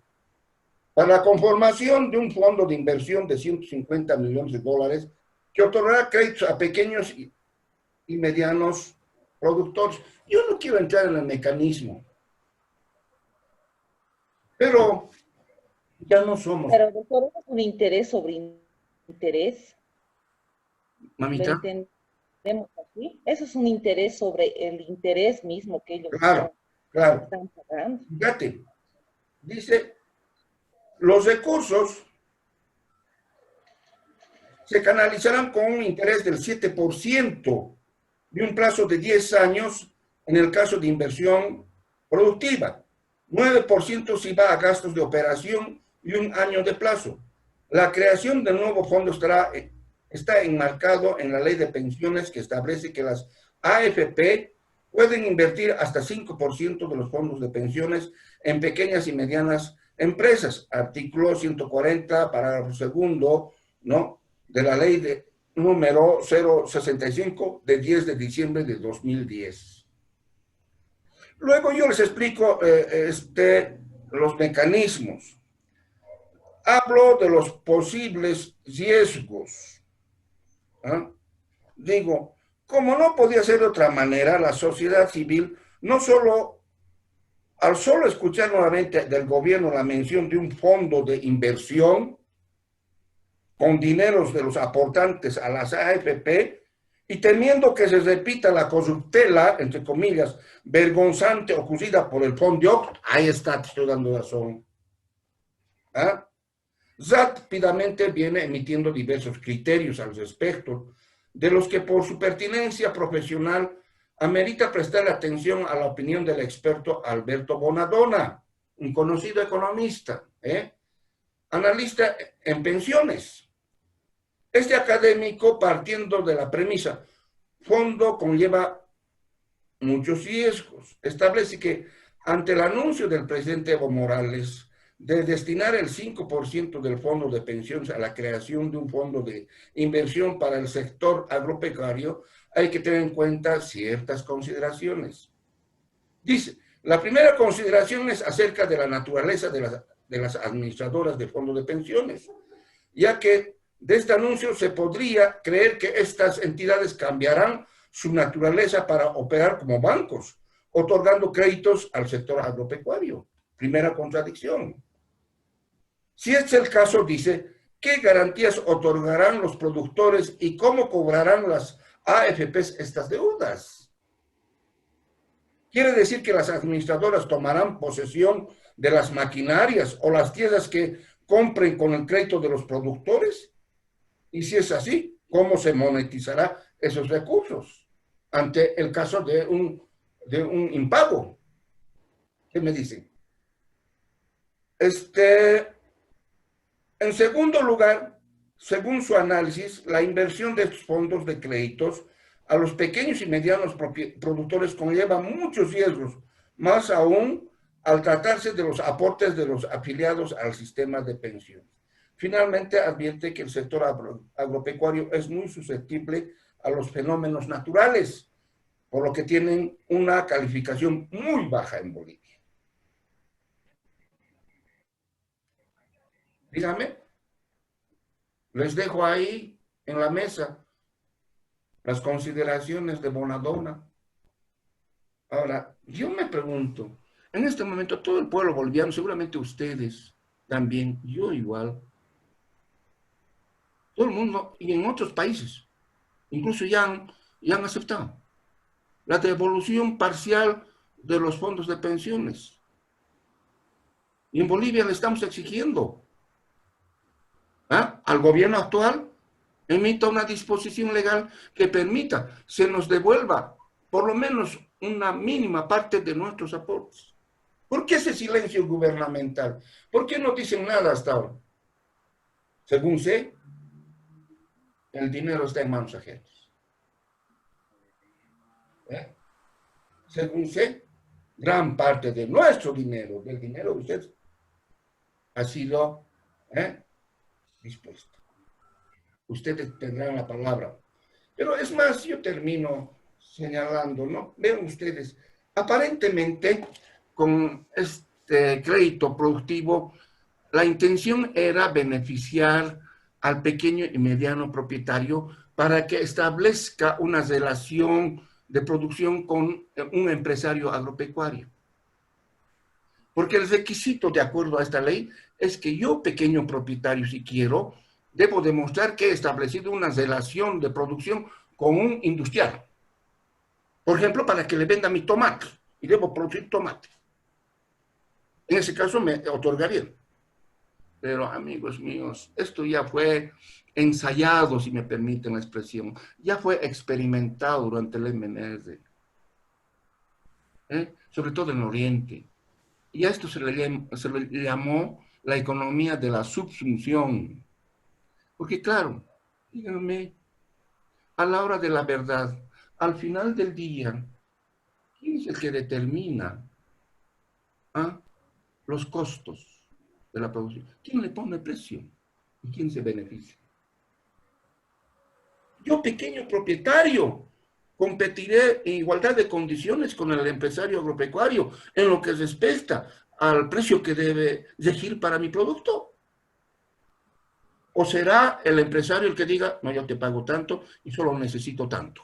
para la conformación de un fondo de inversión de 150 millones de dólares que otorgará créditos a pequeños y medianos productores. Yo no quiero entrar en el mecanismo, pero ya no somos. Pero, doctor, ¿es un interés sobre interés? Mamita. ¿Lo entendemos así? Eso es un interés sobre el interés mismo que ellos claro. están pagando. Fíjate, dice, los recursos se canalizarán con un interés del 7% de un plazo de 10 años en el caso de inversión productiva. 9% si va a gastos de operación y un año de plazo. La creación del nuevo fondo está enmarcado en la ley de pensiones que establece que las AFP pueden invertir hasta 5% de los fondos de pensiones en pequeñas y medianas empresas. Artículo 140, parágrafo segundo, ¿no?, de la ley de número 065 de 10 de diciembre de 2010. Luego yo les explico los mecanismos. Hablo de los posibles riesgos. Digo, como no podía ser de otra manera, la sociedad civil no solo al solo escuchar nuevamente del gobierno la mención de un fondo de inversión con dineros de los aportantes a las AFP y temiendo que se repita la corruptela, entre comillas, vergonzante ocurrida por el fondo, ahí está, te estoy dando razón. ¿Ah? Rápidamente viene emitiendo diversos criterios al respecto, de los que por su pertinencia profesional amerita prestar atención a la opinión del experto Alberto Bonadonna, un conocido economista, analista en pensiones. Este académico, partiendo de la premisa, fondo conlleva muchos riesgos, establece que ante el anuncio del presidente Evo Morales de destinar el 5% del fondo de pensiones a la creación de un fondo de inversión para el sector agropecuario, hay que tener en cuenta ciertas consideraciones. Dice, la primera consideración es acerca de la naturaleza de las administradoras de fondos de pensiones, ya que de este anuncio se podría creer que estas entidades cambiarán su naturaleza para operar como bancos, otorgando créditos al sector agropecuario. Primera contradicción. Si este es el caso, dice, ¿qué garantías otorgarán los productores y cómo cobrarán las AFPs estas deudas? ¿Quiere decir que las administradoras tomarán posesión de las maquinarias o las tierras que compren con el crédito de los productores? Y si es así, ¿cómo se monetizará esos recursos ante el caso de un impago? ¿Qué me dicen? En segundo lugar, según su análisis, la inversión de estos fondos de créditos a los pequeños y medianos productores conlleva muchos riesgos, más aún al tratarse de los aportes de los afiliados al sistema de pensiones. Finalmente, advierte que el sector agropecuario es muy susceptible a los fenómenos naturales, por lo que tienen una calificación muy baja en Bolivia. Dígame, les dejo ahí en la mesa las consideraciones de Bonadonna. Ahora, yo me pregunto, en este momento todo el pueblo boliviano, seguramente ustedes también, yo igual, todo el mundo y en otros países, incluso ya han aceptado la devolución parcial de los fondos de pensiones. Y en Bolivia le estamos exigiendo al gobierno actual emita una disposición legal que permita se nos devuelva por lo menos una mínima parte de nuestros aportes. ¿Por qué ese silencio gubernamental? ¿Por qué no dicen nada hasta ahora? Según sé, el dinero está en manos ajenas. Según sé, gran parte de nuestro dinero, del dinero de ustedes, ha sido dispuesto. Ustedes tendrán la palabra. Pero es más, yo termino señalando, ¿no? Vean ustedes, aparentemente con este crédito productivo, la intención era beneficiar al pequeño y mediano propietario para que establezca una relación de producción con un empresario agropecuario. Porque el requisito, de acuerdo a esta ley, es que yo, pequeño propietario, si quiero, debo demostrar que he establecido una relación de producción con un industrial. Por ejemplo, para que le venda mi tomate, y debo producir tomate. En ese caso me otorgarían. Pero, amigos míos, esto ya fue ensayado, si me permiten la expresión. Ya fue experimentado durante el MNR. Sobre todo en Oriente. Y a esto se le llamó la economía de la subsunción. Porque claro, díganme, a la hora de la verdad, al final del día, ¿quién es el que determina los costos de la producción? ¿Quién le pone precio? ¿Y quién se beneficia? Yo, pequeño propietario, competiré en igualdad de condiciones con el empresario agropecuario en lo que respecta al precio que debe regir para mi producto. ¿O será el empresario el que diga, no, yo te pago tanto y solo necesito tanto?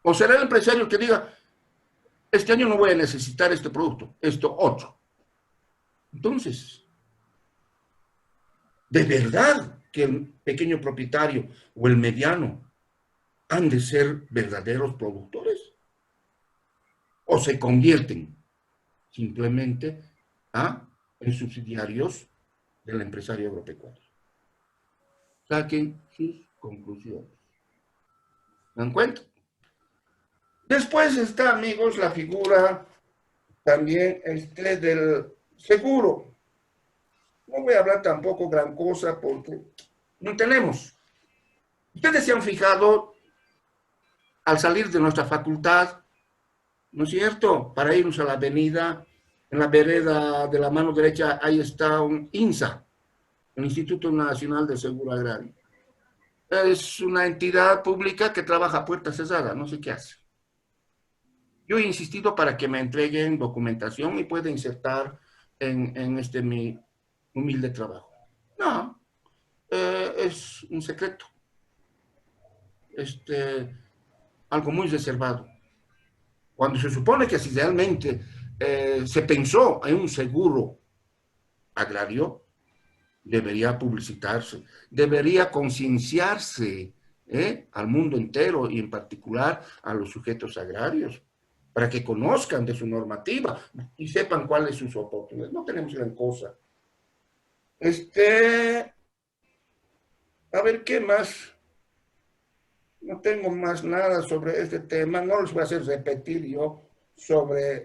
¿O será el empresario el que diga, este año no voy a necesitar este producto, esto otro. Entonces, ¿de verdad que el pequeño propietario o el mediano han de ser verdaderos productores? ¿O se convierten simplemente en subsidiarios del empresario agropecuario? Saquen sus conclusiones. ¿Se dan cuenta? Después está, amigos, la figura también del seguro. No voy a hablar tampoco gran cosa porque no tenemos. Ustedes se han fijado al salir de nuestra facultad, ¿no es cierto? Para irnos a la avenida, en la vereda de la mano derecha, ahí está un INSA, el Instituto Nacional de Seguro Agrario. Es una entidad pública que trabaja a puerta cerrada, no sé qué hace. Yo he insistido para que me entreguen documentación y pueda insertar en mi humilde trabajo. No, es un secreto. Algo muy reservado. Cuando se supone que si realmente se pensó en un seguro agrario, debería publicitarse, debería concienciarse al mundo entero y en particular a los sujetos agrarios, para que conozcan de su normativa y sepan cuáles son sus oportunidades. No tenemos gran cosa. A ver, ¿qué más? No tengo más nada sobre este tema. No les voy a hacer repetir yo sobre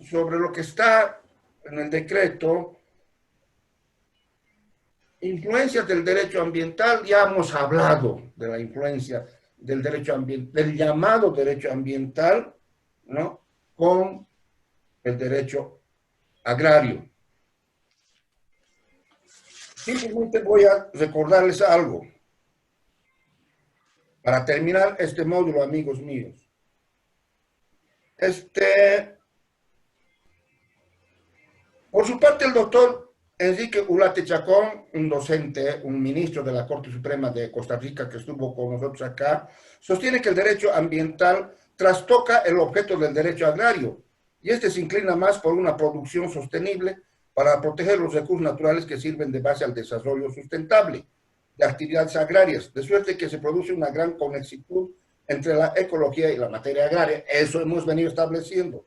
sobre lo que está en el decreto. Influencias del derecho ambiental. Ya hemos hablado de la influencia del derecho ambiental, del llamado derecho ambiental, ¿no? Con el derecho agrario. Simplemente voy a recordarles algo. Para terminar este módulo, amigos míos. Por su parte, el doctor Enrique Ulate Chacón, un docente, un ministro de la Corte Suprema de Costa Rica que estuvo con nosotros acá, sostiene que el derecho ambiental trastoca el objeto del derecho agrario y se inclina más por una producción sostenible para proteger los recursos naturales que sirven de base al desarrollo sustentable de actividades agrarias, de suerte que se produce una gran conexión entre la ecología y la materia agraria. Eso hemos venido estableciendo.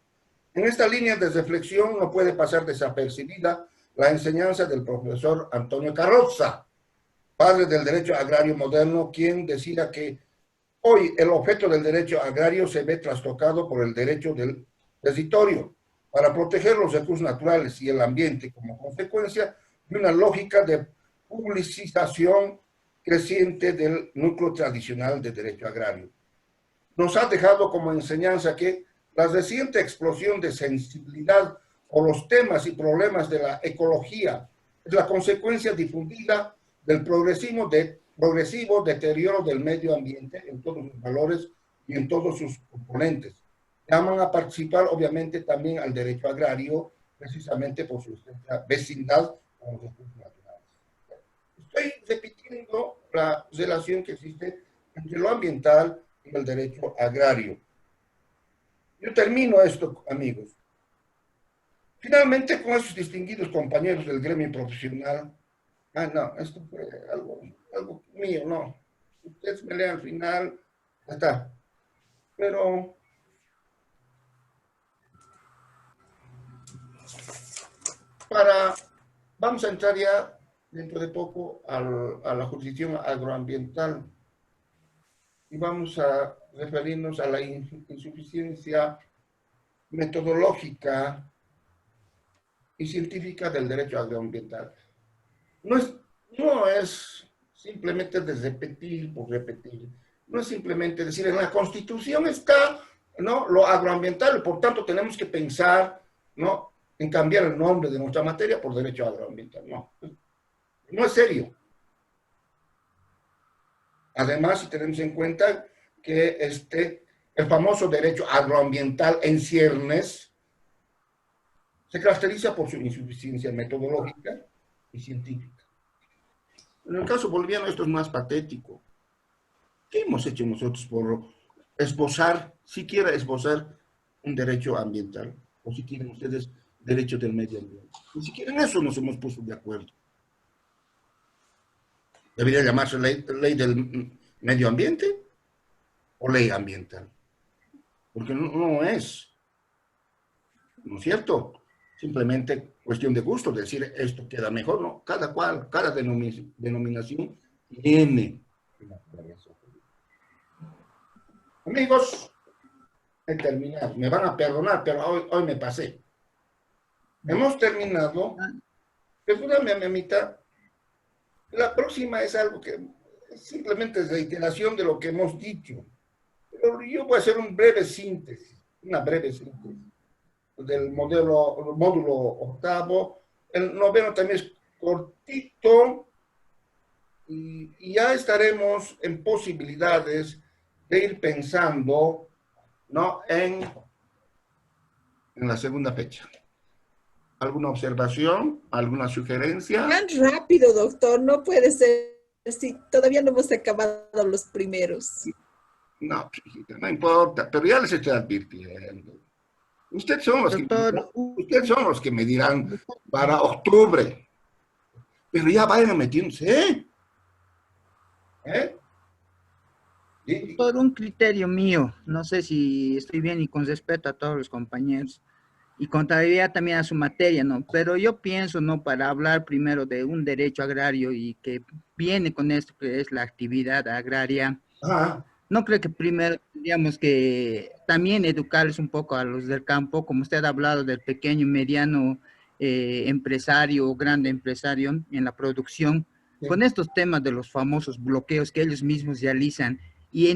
En esta línea de reflexión no puede pasar desapercibida la enseñanza del profesor Antonio Carrozza, padre del derecho agrario moderno, quien decía que hoy el objeto del derecho agrario se ve trastocado por el derecho del territorio para proteger los recursos naturales y el ambiente como consecuencia de una lógica de publicización creciente del núcleo tradicional de derecho agrario. Nos ha dejado como enseñanza que la reciente explosión de sensibilidad por los temas y problemas de la ecología es la consecuencia difundida del progresivo deterioro del medio ambiente en todos sus valores y en todos sus componentes. Llaman a participar, obviamente, también al derecho agrario, precisamente por su vecindad con los recursos naturales. Estoy repitiendo la relación que existe entre lo ambiental y el derecho agrario. Yo termino esto, amigos. Finalmente, con esos distinguidos compañeros del gremio profesional, no, esto fue algo mío, no. Ustedes me lean al final, ya está. Pero vamos a entrar ya dentro de poco a la jurisdicción agroambiental y vamos a referirnos a la insuficiencia metodológica y científica del derecho agroambiental. No es simplemente de repetir por repetir, no es simplemente decir, en la Constitución está, ¿no?, lo agroambiental, por tanto tenemos que pensar, ¿no?, en cambiar el nombre de nuestra materia por derecho agroambiental. No es serio. Además, si tenemos en cuenta que el famoso derecho agroambiental en ciernes se caracteriza por su insuficiencia metodológica y científica. En el caso boliviano esto es más patético. ¿Qué hemos hecho nosotros por esbozar, siquiera esbozar un derecho ambiental, o si quieren ustedes derecho del medio ambiente. Ni siquiera en eso nos hemos puesto de acuerdo. ¿Debería llamarse ley del medio ambiente o ley ambiental? Porque no es, ¿no es cierto? Simplemente cuestión de gusto, decir esto queda mejor, ¿no? Cada cual, cada denominación tiene una variación. Amigos, he terminado. Me van a perdonar, pero hoy me pasé. Hemos terminado. Perdóname, mamita. La próxima es algo que simplemente es reiteración de lo que hemos dicho. Pero yo voy a hacer una breve síntesis del módulo octavo. El noveno también es cortito y ya estaremos en posibilidades de ir pensando, ¿no?, en la segunda fecha. ¿Alguna observación? ¿Alguna sugerencia? Tan rápido, doctor, no puede ser. Sí, todavía no hemos acabado los primeros. No, no importa, pero ya les estoy advirtiendo. Ustedes son los que me dirán para octubre. Pero ya vayan metiéndose, ¿eh? Por un criterio mío, no sé si estoy bien y con respeto a todos los compañeros y contrariedad también a su materia, ¿no? Pero yo pienso, ¿no?, para hablar primero de un derecho agrario y que viene con esto que es la actividad agraria, no creo que primero tendríamos que también educarles un poco a los del campo, como usted ha hablado del pequeño y mediano empresario o grande empresario en la producción, con estos temas de los famosos bloqueos que ellos mismos realizan y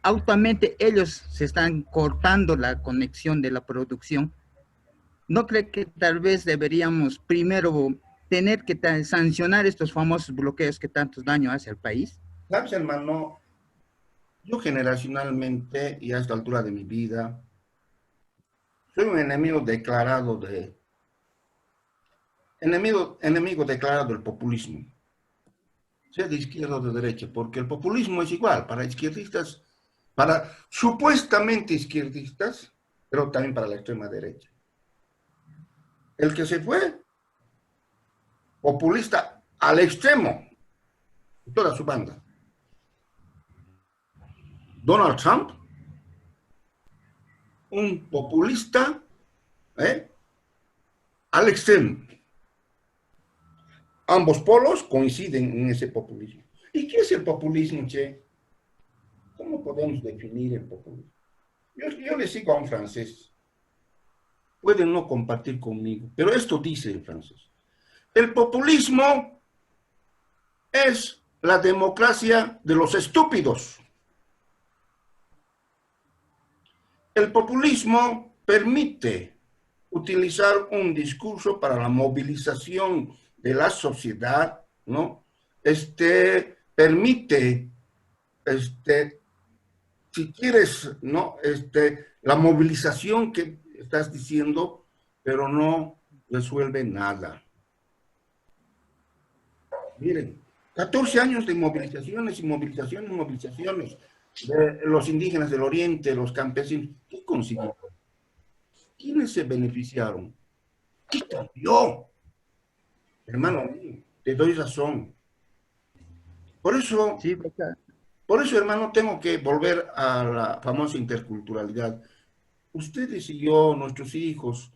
automáticamente ellos se están cortando la conexión de la producción. ¿No cree que tal vez deberíamos primero tener que sancionar estos famosos bloqueos que tantos daños hace al país? ¿Sabes, hermano? Yo generacionalmente y a esta altura de mi vida soy un enemigo declarado del populismo, sea de izquierda o de derecha, porque el populismo es igual para izquierdistas, para supuestamente izquierdistas, pero también para la extrema derecha. El que se fue populista al extremo, toda su banda, Donald Trump, un populista al extremo. Ambos polos coinciden en ese populismo. ¿Y qué es el populismo, che? ¿Cómo podemos definir el populismo? Yo le sigo a un francés. Pueden no compartir conmigo, pero esto dice el francés. El populismo es la democracia de los estúpidos. El populismo permite utilizar un discurso para la movilización de la sociedad, ¿no? Permite, si quieres, ¿no?, la movilización que estás diciendo, pero no resuelve nada. Miren, 14 años de movilizaciones y movilizaciones de los indígenas del oriente, los campesinos. ¿Qué consiguieron? ¿Quiénes se beneficiaron? ¿Qué cambió? Hermano mío, te doy razón. Por eso, hermano, tengo que volver a la famosa interculturalidad. Ustedes y yo, nuestros hijos,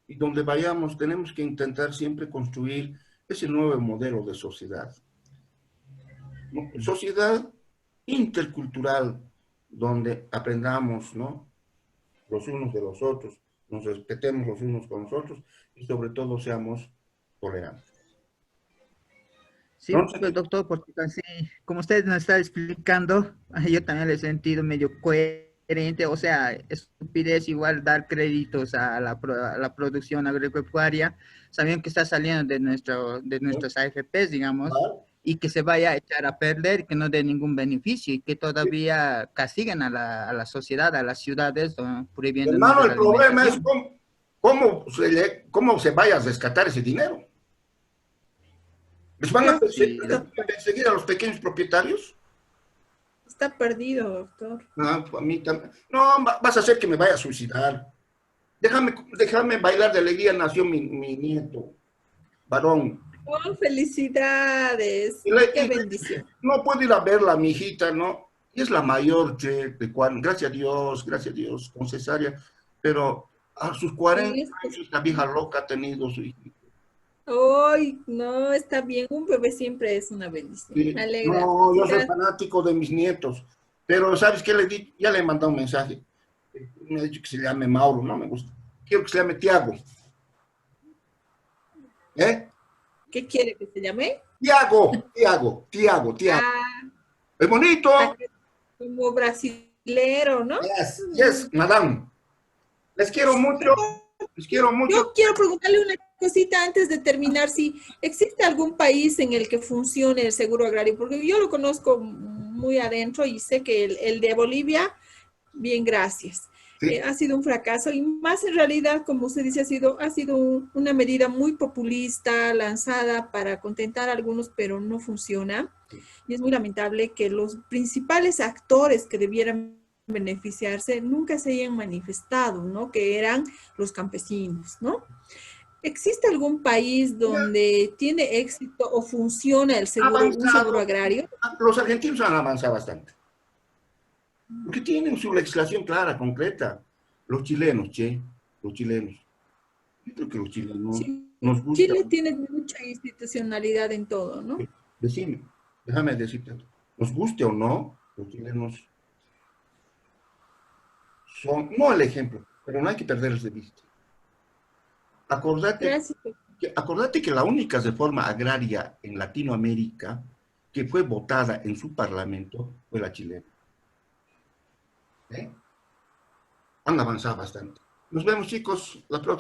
y donde vayamos, tenemos que intentar siempre construir ese nuevo modelo de sociedad. Sociedad intercultural, donde aprendamos, ¿no?, los unos de los otros, nos respetemos los unos con los otros y sobre todo seamos tolerantes. Sí, pues, doctor, porque así, como usted nos está explicando, yo también le he sentido medio coherente, o sea, estupidez igual dar créditos a la producción agropecuaria, sabiendo que está saliendo de nuestras AFPs, digamos, y que se vaya a echar a perder, que no dé ningún beneficio y que todavía castiguen a la sociedad, a las ciudades, prohibiendo. Hermano, el problema es cómo se vaya a rescatar ese dinero. ¿Les van a perseguir a los pequeños propietarios? Está perdido, doctor. Ah, a mí también. No, vas a hacer que me vaya a suicidar. Déjame bailar de alegría, nació mi nieto, varón. Oh, felicidades. Qué bendición. No puedo ir a verla, mi hijita, ¿no? Y es la mayor, che, gracias a Dios, con cesárea. Pero a sus 40 años, esta vieja loca ha tenido su hijita. Ay, no, está bien. Un bebé siempre es una bendición. Sí. Me alegra. No, yo soy fanático de mis nietos. Pero, ¿sabes qué le di? Ya le he mandado un mensaje. Me ha dicho que se llame Mauro, no me gusta. Quiero que se llame Tiago. ¿Eh? ¿Qué quiere que se llame? Tiago. Ah, Es bonito. como brasilero, ¿no? Yes, madame. Les quiero mucho. Yo quiero preguntarle una cosita antes de terminar, si existe algún país en el que funcione el seguro agrario, porque yo lo conozco muy adentro y sé que el de Bolivia, bien, gracias. Sí. Ha sido un fracaso y más en realidad, como usted dice, ha sido una medida muy populista, lanzada para contentar a algunos, pero no funciona. Y es muy lamentable que los principales actores que debieran beneficiarse nunca se hayan manifestado, ¿no? Que eran los campesinos, ¿no? ¿Existe algún país donde tiene éxito o funciona un seguro agrario? Los argentinos han avanzado bastante. Porque tienen su legislación clara, concreta. Los chilenos, che, los chilenos. Yo creo que los chilenos Sí, nos gusta. Chile tiene mucha institucionalidad en todo, ¿no? Déjame decirte, nos guste o no, los chilenos son, no el ejemplo, pero no hay que perderlos de vista. Acordate que la única reforma agraria en Latinoamérica que fue votada en su parlamento fue la chilena. Han avanzado bastante. Nos vemos, chicos, la próxima.